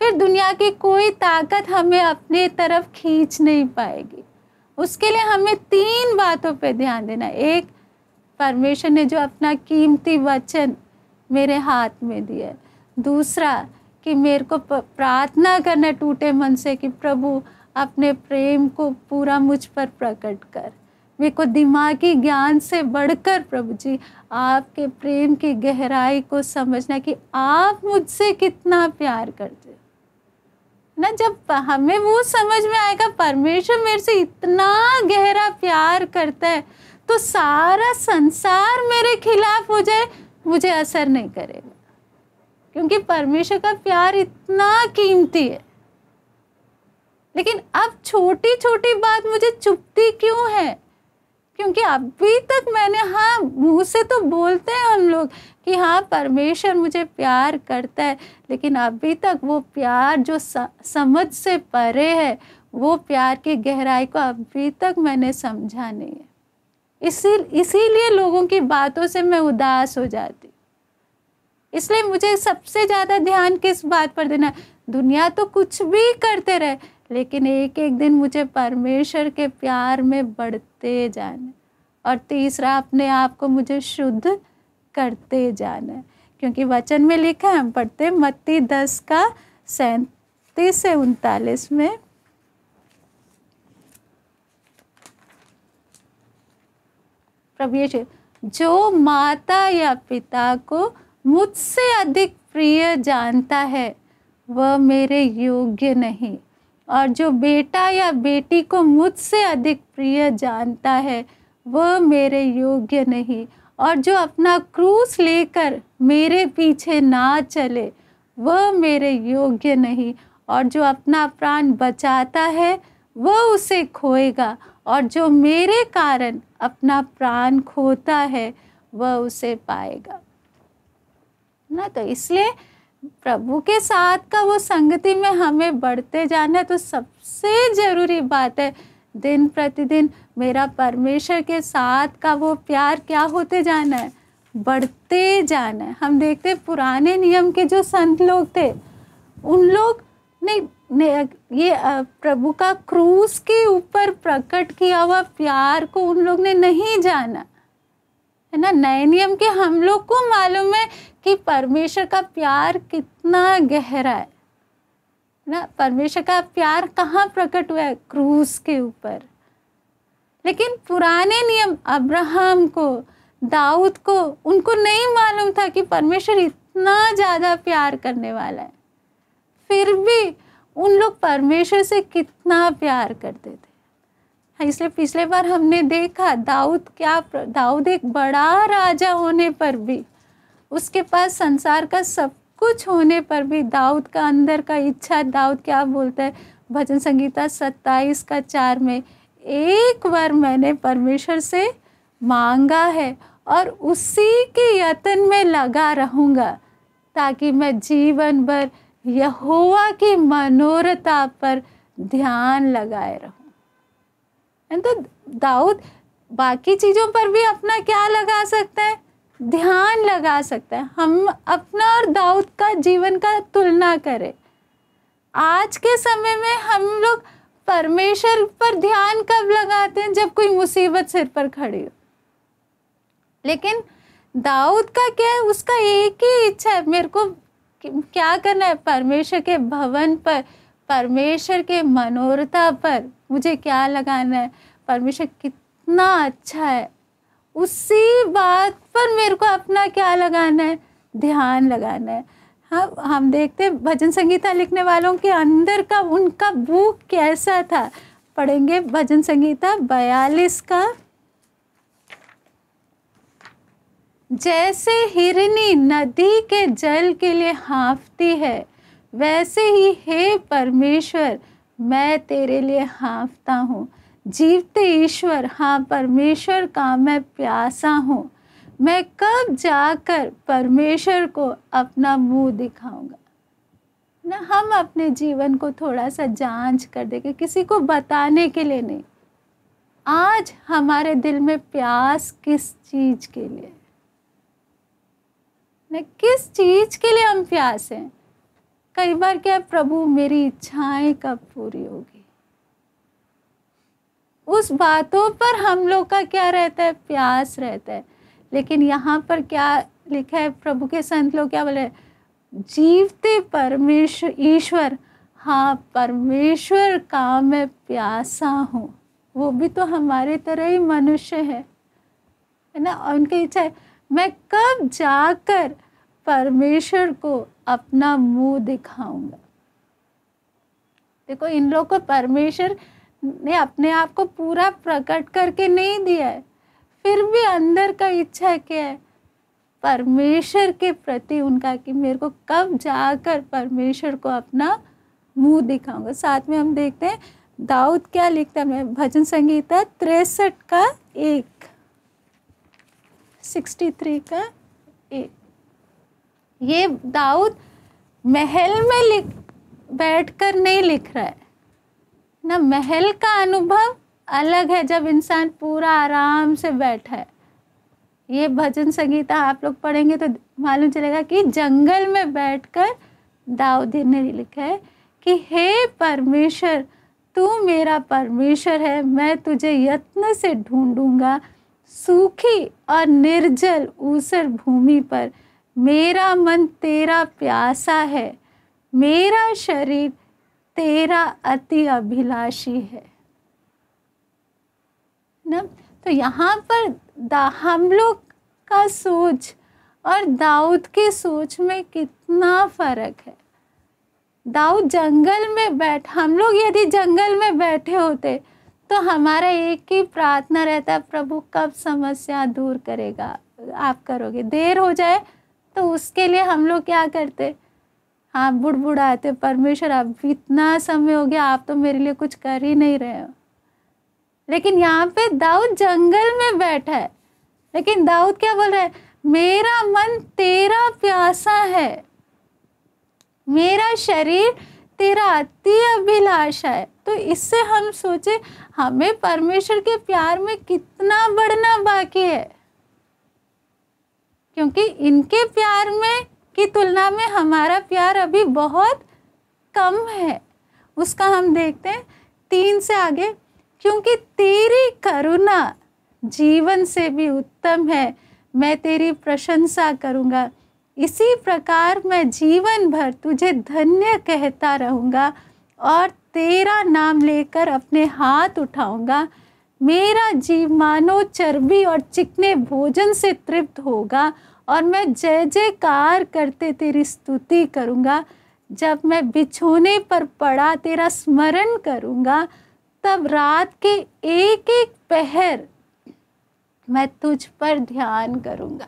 फिर दुनिया की कोई ताकत हमें अपने तरफ खींच नहीं पाएगी। उसके लिए हमें 3 बातों पे ध्यान देना। एक, परमेश्वर ने जो अपना कीमती वचन मेरे हाथ में दिया है। दूसरा, कि मेरे को प्रार्थना करना टूटे मन से कि प्रभु अपने प्रेम को पूरा मुझ पर प्रकट कर। मेरे को दिमागी ज्ञान से बढ़कर प्रभु जी आपके प्रेम की गहराई को समझना कि आप मुझसे कितना प्यार करते ना। जब हमें वो समझ में आएगा परमेश्वर मेरे से इतना गहरा प्यार करता है, तो सारा संसार मेरे खिलाफ हो जाए मुझे असर नहीं करेगा, क्योंकि परमेश्वर का प्यार इतना कीमती है। लेकिन अब छोटी छोटी बात मुझे चुभती क्यों है? क्योंकि अभी तक मैंने, हाँ मुँह से तो बोलते हैं हम लोग कि हाँ परमेश्वर मुझे प्यार करता है, लेकिन अभी तक वो प्यार जो समझ से परे है, वो प्यार की गहराई को अभी तक मैंने समझा नहीं है। इसीलिए लोगों की बातों से मैं उदास हो जाती। इसलिए मुझे सबसे ज़्यादा ध्यान किस बात पर देना है? दुनिया तो कुछ भी करते रहे, लेकिन एक एक दिन मुझे परमेश्वर के प्यार में बढ़ते जाना। और तीसरा, अपने आप को मुझे शुद्ध करते जाना है, क्योंकि वचन में लिखा है, हम पढ़ते मत्ती 10 का 37 से 39 में, प्रभु यीशु, जो माता या पिता को मुझसे अधिक प्रिय जानता है वह मेरे योग्य नहीं, और जो बेटा या बेटी को मुझसे अधिक प्रिय जानता है वह मेरे योग्य नहीं, और जो अपना क्रूस लेकर मेरे पीछे ना चले वह मेरे योग्य नहीं, और जो अपना प्राण बचाता है वह उसे खोएगा, और जो मेरे कारण अपना प्राण खोता है वह उसे पाएगा ना। तो इसलिए प्रभु के साथ का वो संगति में हमें बढ़ते जाना है। तो सबसे ज़रूरी बात है दिन प्रतिदिन मेरा परमेश्वर के साथ का वो प्यार क्या होते जाना है? बढ़ते जाना है। हम देखते पुराने नियम के जो संत लोग थे, उन लोग ने ये प्रभु का क्रूस के ऊपर प्रकट किया हुआ प्यार को उन लोग ने नहीं जाना, है ना। नए नियम के हम लोग को मालूम है कि परमेश्वर का प्यार कितना गहरा है ना। परमेश्वर का प्यार कहाँ प्रकट हुआ है? क्रूस के ऊपर। लेकिन पुराने नियम अब्राहम को, दाऊद को, उनको नहीं मालूम था कि परमेश्वर इतना ज़्यादा प्यार करने वाला है। फिर भी उन लोग परमेश्वर से कितना प्यार करते थे। इसलिए पिछले बार हमने देखा दाऊद एक बड़ा राजा होने पर भी, उसके पास संसार का सब कुछ होने पर भी, दाऊद का अंदर का इच्छा, दाऊद क्या बोलता है भजन संगीता 27:4 में, एक बार मैंने परमेश्वर से मांगा है और उसी के यत्न में लगा रहूँगा ताकि मैं जीवन भर यहोवा की मनोरथा पर ध्यान लगाए रहूं। तो दाऊद बाकी चीज़ों पर भी अपना क्या लगा सकता है? ध्यान लगा सकता है। हम अपना और दाऊद का जीवन का तुलना करें। आज के समय में हम लोग परमेश्वर पर ध्यान कब लगाते हैं? जब कोई मुसीबत सिर पर खड़ी हो। लेकिन दाऊद का क्या है? उसका एक ही इच्छा है, मेरे को क्या करना है? परमेश्वर के भवन पर, परमेश्वर के मनोरथा पर मुझे क्या लगाना है? परमेश्वर कितना अच्छा है, उसी बात पर मेरे को अपना क्या लगाना है? ध्यान लगाना है। हाँ, हम देखते हैं भजन संगीता लिखने वालों के अंदर का उनका भूख कैसा था। पढ़ेंगे भजन संगीता 42 का। जैसे हिरनी नदी के जल के लिए हाँफती है, वैसे ही हे परमेश्वर मैं तेरे लिए हाँफता हूँ। जीवते ईश्वर, हाँ परमेश्वर का मैं प्यासा हूँ। मैं कब जाकर परमेश्वर को अपना मुंह दिखाऊंगा ना। हम अपने जीवन को थोड़ा सा जांच कर देंगे, किसी को बताने के लिए नहीं। आज हमारे दिल में प्यास किस चीज के लिए, किस चीज के लिए हम प्यास हैं? कई बार क्या, प्रभु मेरी इच्छाएं कब पूरी होगी, उस बातों पर हम लोग का क्या रहता है? प्यास रहता है। लेकिन यहाँ पर क्या लिखा है? प्रभु के संत लोग क्या बोले? जीवते परमेश्वर ईश्वर, हाँ परमेश्वर का मैं प्यासा हूँ। वो भी तो हमारे तरह ही मनुष्य है ना। और उनकी इच्छा है मैं कब जाकर परमेश्वर को अपना मुंह दिखाऊंगा। देखो, इन लोगों को परमेश्वर ने अपने आप को पूरा प्रकट करके नहीं दिया है, फिर भी अंदर का इच्छा क्या है? परमेश्वर के प्रति उनका कि मेरे को कब जाकर परमेश्वर को अपना मुंह दिखाऊंगा। साथ में हम देखते हैं दाऊद क्या लिखता है। भजन संगीता 63 का 1, 63 का 1। ये दाऊद महल में बैठकर नहीं लिख रहा है ना। महल का अनुभव अलग है जब इंसान पूरा आराम से बैठा है। ये भजन संगीता आप लोग पढ़ेंगे तो मालूम चलेगा कि जंगल में बैठकर दाऊद ने लिखा है कि हे परमेश्वर तू मेरा परमेश्वर है, मैं तुझे यत्न से ढूंढूंगा। सूखी और निर्जल ऊसर भूमि पर मेरा मन तेरा प्यासा है, मेरा शरीर तेरा अति अभिलाषी है ना। तो यहाँ पर हम लोग का सोच और दाऊद की सोच में कितना फर्क है। दाऊद जंगल में हम लोग यदि जंगल में बैठे होते तो हमारा एक ही प्रार्थना रहता, प्रभु कब समस्या दूर करेगा, आप करोगे। देर हो जाए तो उसके लिए हम लोग क्या करते? हाँ, बुड़बुड़ाते, परमेश्वर अब इतना समय हो गया, आप तो मेरे लिए कुछ कर ही नहीं रहे हो। लेकिन यहाँ पे दाऊद जंगल में बैठा है, लेकिन दाऊद क्या बोल रहा है? मेरा मन तेरा प्यासा है, मेरा शरीर तेरा अति अभिलाषा है। तो इससे हम सोचे हमें परमेश्वर के प्यार में कितना बढ़ना बाकी है, क्योंकि इनके प्यार में की तुलना में हमारा प्यार अभी बहुत कम है। उसका हम देखते हैं 3 से आगे। क्योंकि तेरी करुणा जीवन से भी उत्तम है, मैं तेरी प्रशंसा करूँगा। इसी प्रकार मैं जीवन भर तुझे धन्य कहता रहूँगा और तेरा नाम लेकर अपने हाथ उठाऊँगा। मेरा जीव मानो चर्बी और चिकने भोजन से तृप्त होगा और मैं जय जयकार करते तेरी स्तुति करूँगा। जब मैं बिछोने पर पड़ा तेरा स्मरण करूँगा, तब रात के एक एक पहर मैं तुझ पर ध्यान करूँगा।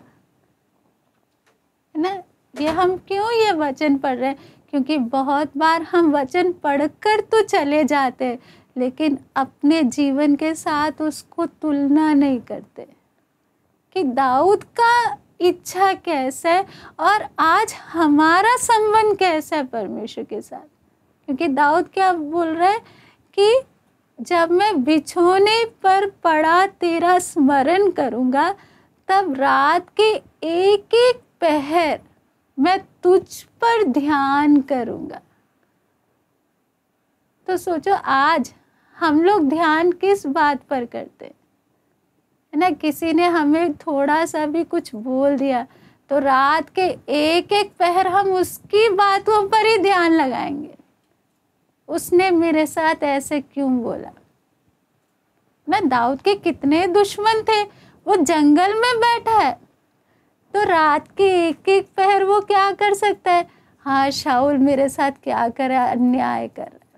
है ना, ये हम क्यों ये वचन पढ़ रहे हैं? क्योंकि बहुत बार हम वचन पढ़कर तो चले जाते, लेकिन अपने जीवन के साथ उसको तुलना नहीं करते कि दाऊद का इच्छा कैसा है और आज हमारा संबंध कैसा है परमेश्वर के साथ। क्योंकि दाऊद क्या बोल रहा है कि जब मैं बिछोने पर पड़ा तेरा स्मरण करूँगा, तब रात के एक एक पहर मैं तुझ पर ध्यान करूँगा। तो सोचो आज हम लोग ध्यान किस बात पर करते हैं? है ना, किसी ने हमें थोड़ा सा भी कुछ बोल दिया तो रात के एक एक पहर हम उसकी बातों पर ही ध्यान लगाएंगे। उसने मेरे साथ ऐसे क्यों बोला? ना, दाऊद के कितने दुश्मन थे, वो जंगल में बैठा है तो रात के एक एक पहर वो क्या कर सकता है? हाँ, शाऊल मेरे साथ क्या कर रहा है, अन्याय कर रहा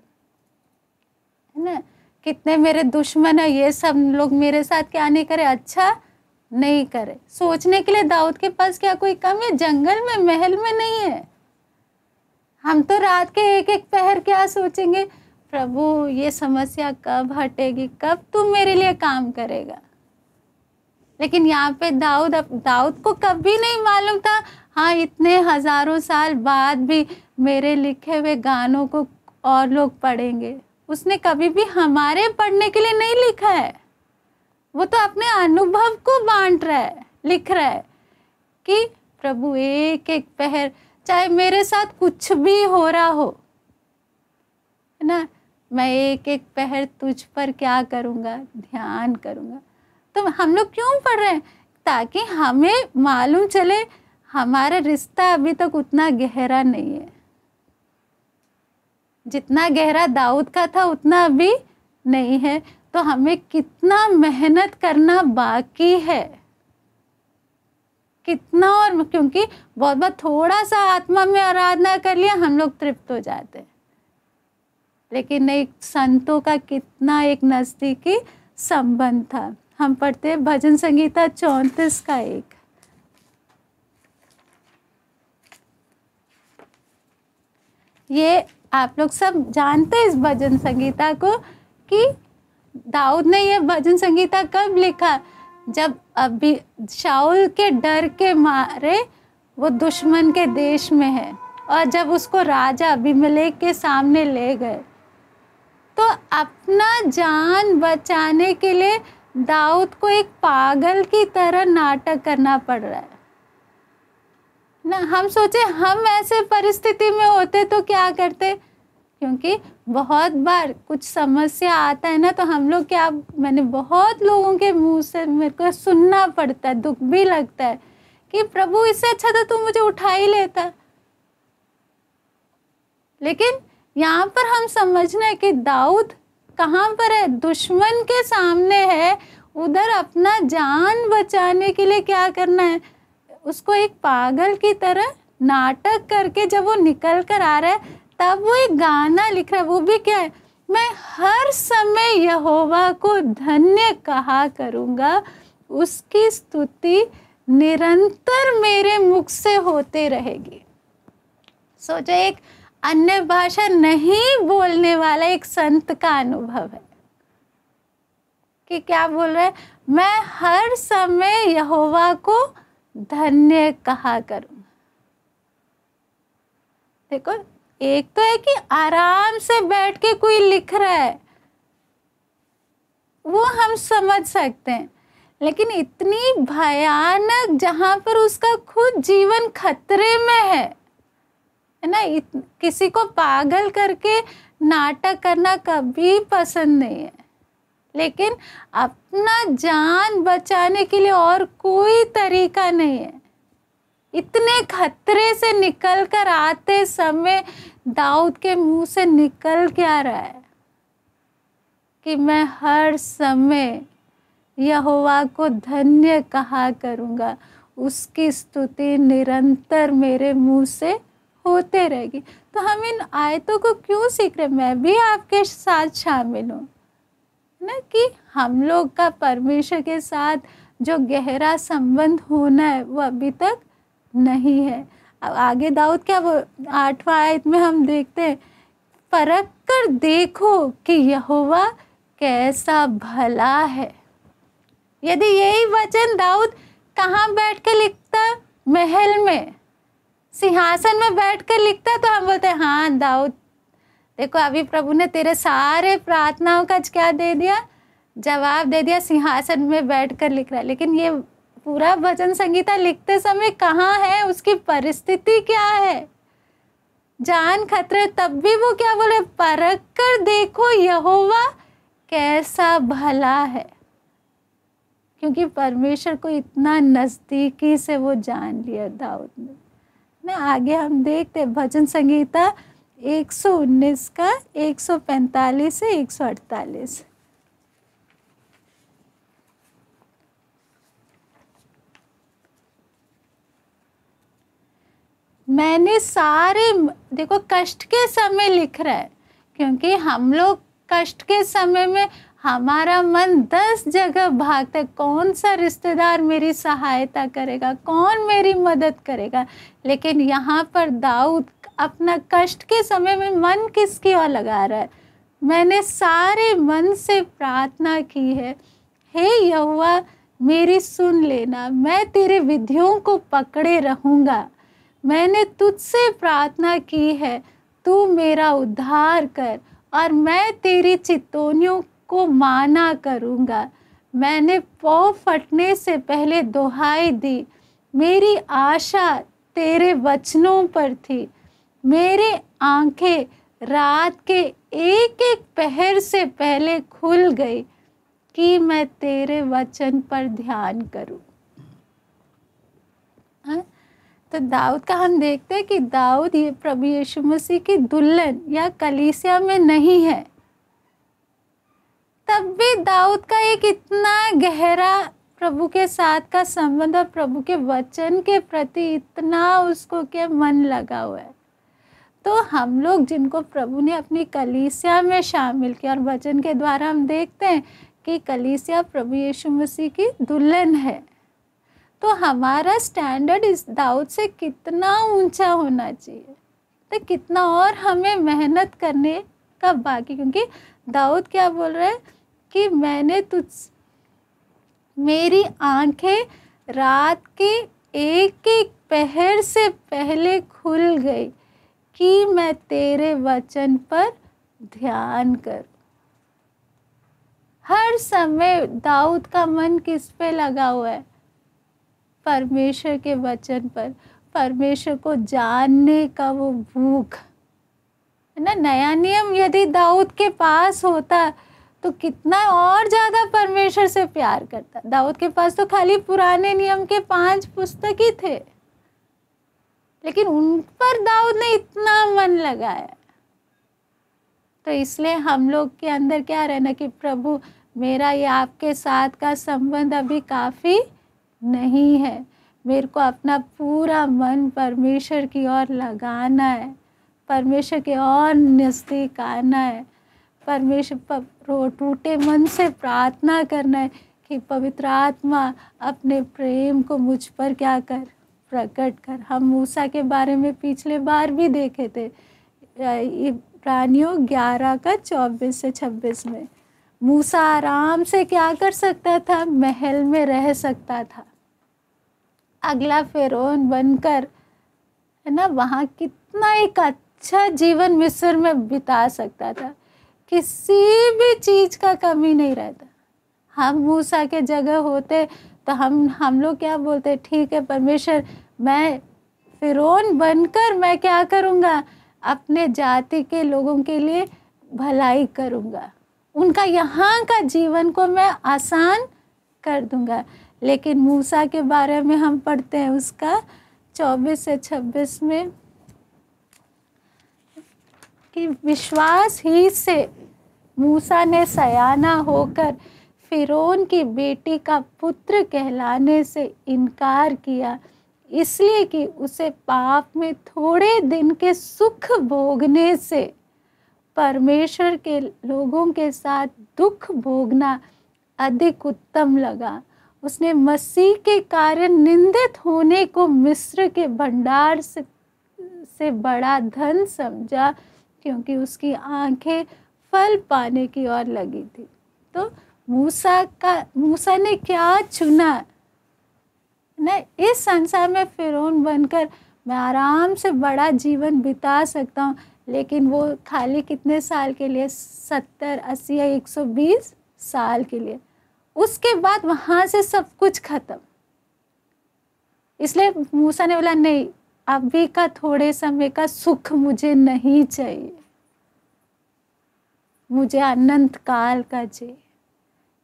है ना, कितने मेरे दुश्मन है, ये सब लोग मेरे साथ क्या नहीं करे, अच्छा नहीं करे। सोचने के लिए दाऊद के पास क्या कोई कम है? जंगल में, महल में नहीं है। हम तो रात के एक एक पहर क्या सोचेंगे? प्रभु ये समस्या कब हटेगी, कब तू मेरे लिए काम करेगा। लेकिन यहाँ पे दाऊद को कभी नहीं मालूम था, हाँ इतने हजारों साल बाद भी मेरे लिखे हुए गानों को और लोग पढ़ेंगे। उसने कभी भी हमारे पढ़ने के लिए नहीं लिखा है, वो तो अपने अनुभव को बांट रहा है, लिख रहा है कि प्रभु एक एक पहर, चाहे मेरे साथ कुछ भी हो रहा हो, है ना, मैं एक एक पहर तुझ पर क्या करूँगा? ध्यान करूँगा। तो हम लोग क्यों पढ़ रहे हैं? ताकि हमें मालूम चले हमारा रिश्ता अभी तक उतना गहरा नहीं है। जितना गहरा दाऊद का था उतना अभी नहीं है, तो हमें कितना मेहनत करना बाकी है, कितना। और क्योंकि बहुत बार थोड़ा सा आत्मा में आराधना कर लिया हम लोग तृप्त हो जाते हैं, लेकिन एक संतों का कितना एक नजदीकी संबंध था। हम पढ़ते हैं भजन संगीता 34 का 1। ये आप लोग सब जानते हैं इस भजन संगीता को कि दाऊद ने ये भजन संगीता कब लिखा? जब अभी शाऊल के डर के मारे वो दुश्मन के देश में है और जब उसको राजा अबीमेलेक के सामने ले गए, तो अपना जान बचाने के लिए दाऊद को एक पागल की तरह नाटक करना पड़ रहा है ना। हम सोचे हम ऐसे परिस्थिति में होते तो क्या करते? क्योंकि बहुत बार कुछ समस्या आता है ना, तो हम लोग क्या, मैंने बहुत लोगों के मुंह से मेरे को सुनना पड़ता है, दुख भी लगता है कि प्रभु इससे अच्छा था तू मुझे उठा ही लेता। लेकिन यहाँ पर हम समझना है कि दाऊद कहाँ पर है? दुश्मन के सामने है। उधर अपना जान बचाने के लिए क्या करना है? उसको एक पागल की तरह नाटक करके जब वो निकल कर आ रहा है, तब वो एक गाना लिख रहा है। वो भी क्या है? मैं हर समय यहोवा को धन्य कहा करूँगा, उसकी स्तुति निरंतर मेरे मुख से होते रहेगी। सोचो, एक अन्य भाषा नहीं बोलने वाला एक संत का अनुभव है कि क्या बोल रहा है? मैं हर समय यहोवा को धन्य कहा करूँगा। देखो, एक तो है कि आराम से बैठ के कोई लिख रहा है, वो हम समझ सकते हैं, लेकिन इतनी भयानक जहाँ पर उसका खुद जीवन खतरे में है ना, किसी को पागल करके नाटक करना कभी पसंद नहीं है। लेकिन अपना जान बचाने के लिए और कोई तरीका नहीं है। इतने खतरे से निकल कर आते समय दाऊद के मुंह से निकल क्या रहा है कि मैं हर समय यहोवा को धन्य कहा करूँगा, उसकी स्तुति निरंतर मेरे मुंह से होते रहेगी। तो हम इन आयतों को क्यों सीख रहे? मैं भी आपके साथ शामिल हूँ ना, कि हम लोग का परमेश्वर के साथ जो गहरा संबंध होना है वो अभी तक नहीं है। अब आगे दाऊद क्या वो 8वां आयत में हम देखते हैं, परख कर देखो कि यहोवा कैसा भला है। यदि यही वचन दाऊद कहाँ बैठ कर लिखता? महल में, सिंहासन में बैठ कर लिखता, तो हम बोलते हैं हाँ दाऊद, देखो अभी प्रभु ने तेरे सारे प्रार्थनाओं का क्या दे दिया, जवाब दे दिया, सिंहासन में बैठ कर लिख रहा है। लेकिन ये पूरा भजन संगीता लिखते समय कहाँ है, उसकी परिस्थिति क्या है, जान खतरे, तब भी वो क्या बोले, परख कर देखो यहोवा कैसा भला है। क्योंकि परमेश्वर को इतना नज़दीकी से वो जान लिया दाऊद ने ना। आगे हम देखते भजन संगीता 119 का 145 से 148। मैंने सारे, देखो कष्ट के समय लिख रहा है, क्योंकि हम लोग कष्ट के समय में हमारा मन 10 जगह भागता है, कौन सा रिश्तेदार मेरी सहायता करेगा, कौन मेरी मदद करेगा। लेकिन यहाँ पर दाऊद अपना कष्ट के समय में मन किसकी ओर लगा रहा है? मैंने सारे मन से प्रार्थना की है, हे यहोवा मेरी सुन लेना, मैं तेरे विधियों को पकड़े रहूँगा। मैंने तुझसे प्रार्थना की है, तू मेरा उद्धार कर, और मैं तेरी चितौनियों को माना करूँगा। मैंने पौ फटने से पहले दुहाई दी, मेरी आशा तेरे वचनों पर थी। मेरे आंखें रात के एक एक पहर से पहले खुल गई कि मैं तेरे वचन पर ध्यान करूं। तो दाऊद का हम देखते हैं कि दाऊद ये प्रभु यीशु मसीह की दुल्हन या कलीसिया में नहीं है, तब भी दाऊद का एक इतना गहरा प्रभु के साथ का संबंध और प्रभु के वचन के प्रति इतना उसको क्या मन लगा हुआ है। तो हम लोग जिनको प्रभु ने अपनी कलीसिया में शामिल किया, और वचन के द्वारा हम देखते हैं कि कलीसिया प्रभु यीशु मसीह की दुल्हन है, तो हमारा स्टैंडर्ड इस दाऊद से कितना ऊंचा होना चाहिए, तो कितना और हमें मेहनत करने का बाकी। क्योंकि दाऊद क्या बोल रहा है कि मैंने मेरी आंखें रात के एक एक पहर से पहले खुल गई कि मैं तेरे वचन पर ध्यान करूं। हर समय दाऊद का मन किस पे लगा हुआ है? परमेश्वर के वचन पर, परमेश्वर को जानने का वो भूख है ना। नया नियम यदि दाऊद के पास होता तो कितना और ज़्यादा परमेश्वर से प्यार करता। दाऊद के पास तो खाली पुराने नियम के 5 पुस्तक ही थे, लेकिन उन पर दाऊद ने इतना मन लगाया। तो इसलिए हम लोग के अंदर क्या रहना कि प्रभु मेरा ये आपके साथ का संबंध अभी काफ़ी नहीं है, मेरे को अपना पूरा मन परमेश्वर की ओर लगाना है, परमेश्वर के और नज़दीक आना है, परमेश्वर पर टूटे मन से प्रार्थना करना है कि पवित्र आत्मा अपने प्रेम को मुझ पर क्या कर, प्रकट कर। हम मूसा के बारे में पिछले बार भी देखे थे, इब्रानियों 11 का 24 से 26 में। मूसा आराम से क्या कर सकता था? महल में रह सकता था, अगला फ़िरौन बनकर, है ना, वहाँ कितना एक अच्छा जीवन मिस्र में बिता सकता था, किसी भी चीज़ का कमी नहीं रहता। हम मूसा के जगह होते तो हम लोग क्या बोलते, ठीक है परमेश्वर, मैं फ़िरौन बनकर मैं क्या करूँगा, अपने जाति के लोगों के लिए भलाई करूँगा, उनका यहाँ का जीवन को मैं आसान कर दूंगा। लेकिन मूसा के बारे में हम पढ़ते हैं उसका 24 से 26 में कि विश्वास ही से मूसा ने सयाना होकर फिरौन की बेटी का पुत्र कहलाने से इनकार किया, इसलिए कि उसे पाप में थोड़े दिन के सुख भोगने से परमेश्वर के लोगों के साथ दुख भोगना अधिक उत्तम लगा। उसने मसीह के कारण निंदित होने को मिस्र के भंडार से बड़ा धन समझा, क्योंकि उसकी आंखें फल पाने की ओर लगी थी। तो मूसा ने क्या चुना ना, इस संसार में फिरौन बनकर मैं आराम से बड़ा जीवन बिता सकता हूँ, लेकिन वो खाली कितने साल के लिए, 70, 80 या 120 साल के लिए। उसके बाद वहाँ से सब कुछ खत्म। इसलिए मूसा ने बोला नहीं, अभी का थोड़े समय का सुख मुझे नहीं चाहिए, मुझे अनंत काल का चाहिए।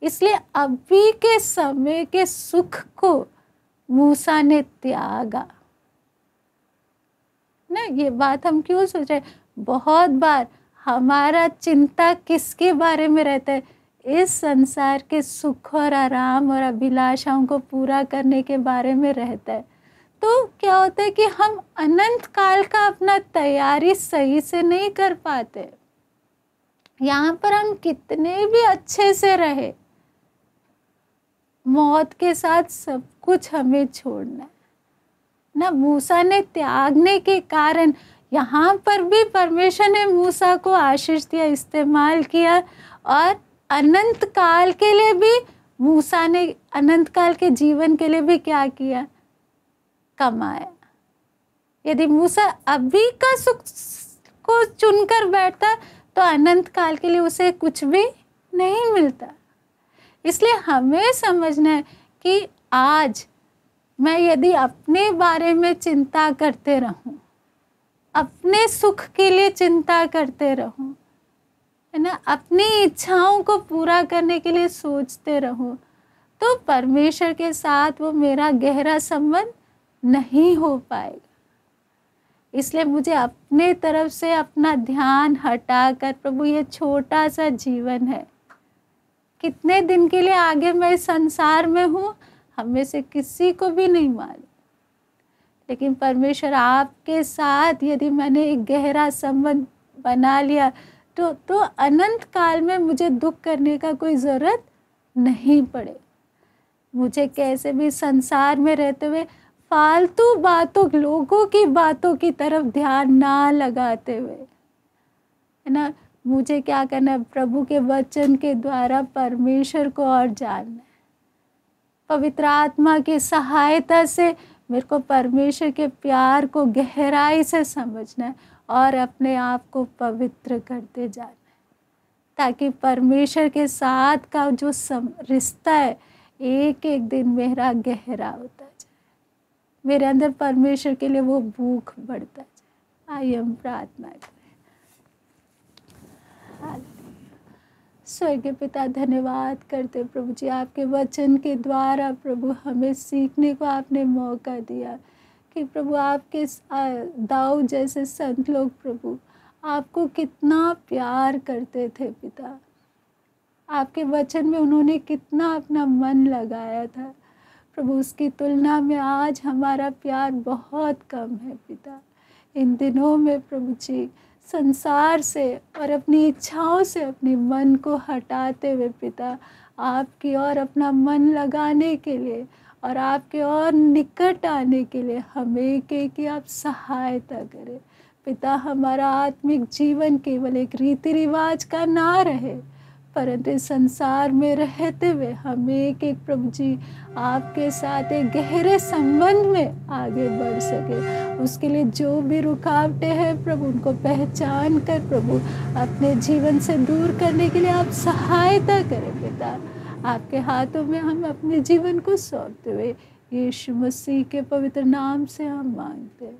इसलिए अभी के समय के सुख को मूसा ने त्यागा ना। ये बात हम क्यों सोच रहे हैं? बहुत बार हमारा चिंता किसके बारे में रहता है? इस संसार के सुख और आराम और अभिलाषाओं को पूरा करने के बारे में रहता है। तो क्या होता है कि हम अनंत काल का अपना तैयारी सही से नहीं कर पाते। यहाँ पर हम कितने भी अच्छे से रहे, मौत के साथ सब कुछ हमें छोड़ना है ना। मूसा ने त्यागने के कारण यहाँ पर भी परमेश्वर ने मूसा को आशीष दिया, इस्तेमाल किया, और अनंत काल के लिए भी मूसा ने अनंत काल के जीवन के लिए भी क्या किया? कमाया। यदि मूसा अभी का सुख को चुनकर बैठता तो अनंत काल के लिए उसे कुछ भी नहीं मिलता। इसलिए हमें समझना है कि आज मैं यदि अपने बारे में चिंता करते रहूं, अपने सुख के लिए चिंता करते रहूं, है ना, अपनी इच्छाओं को पूरा करने के लिए सोचते रहूं, तो परमेश्वर के साथ वो मेरा गहरा संबंध नहीं हो पाएगा। इसलिए मुझे अपने तरफ से अपना ध्यान हटाकर, प्रभु ये छोटा सा जीवन है, कितने दिन के लिए आगे मैं इस संसार में हूँ हमें से किसी को भी नहीं मालूम, लेकिन परमेश्वर आपके साथ यदि मैंने एक गहरा संबंध बना लिया तो अनंत काल में मुझे दुख करने का कोई ज़रूरत नहीं पड़े। मुझे कैसे भी संसार में रहते हुए फालतू बातों, लोगों की बातों की तरफ ध्यान ना लगाते हुए, है ना, मुझे क्या करना है? प्रभु के वचन के द्वारा परमेश्वर को और जानना है। पवित्र आत्मा की सहायता से मेरे को परमेश्वर के प्यार को गहराई से समझना है और अपने आप को पवित्र करते जाना है, ताकि परमेश्वर के साथ का जो रिश्ता है एक एक दिन मेरा गहरा होता जाए, मेरे अंदर परमेश्वर के लिए वो भूख बढ़ता जाए। आइए हम प्रार्थना करें। स्वर्गीय पिता, धन्यवाद करते प्रभु जी, आपके वचन के द्वारा प्रभु हमें सीखने को आपने मौका दिया कि प्रभु आपके दाऊद जैसे संत लोग प्रभु आपको कितना प्यार करते थे पिता। आपके वचन में उन्होंने कितना अपना मन लगाया था प्रभु, उसकी तुलना में आज हमारा प्यार बहुत कम है पिता। इन दिनों में प्रभु जी संसार से और अपनी इच्छाओं से अपने मन को हटाते हुए पिता आपकी ओर अपना मन लगाने के लिए और आपके और निकट आने के लिए हमें कि आप सहायता करें पिता। हमारा आत्मिक जीवन केवल एक रीति रिवाज का ना रहे, परंतु इस संसार में रहते हुए हमें एक प्रभु जी आपके साथ एक गहरे संबंध में आगे बढ़ सके। उसके लिए जो भी रुकावटें हैं प्रभु उनको पहचान कर प्रभु अपने जीवन से दूर करने के लिए आप सहायता करें पिता। आपके हाथों में हम अपने जीवन को सौंपते हुए यीशु मसीह के पवित्र नाम से हम मांगते हैं।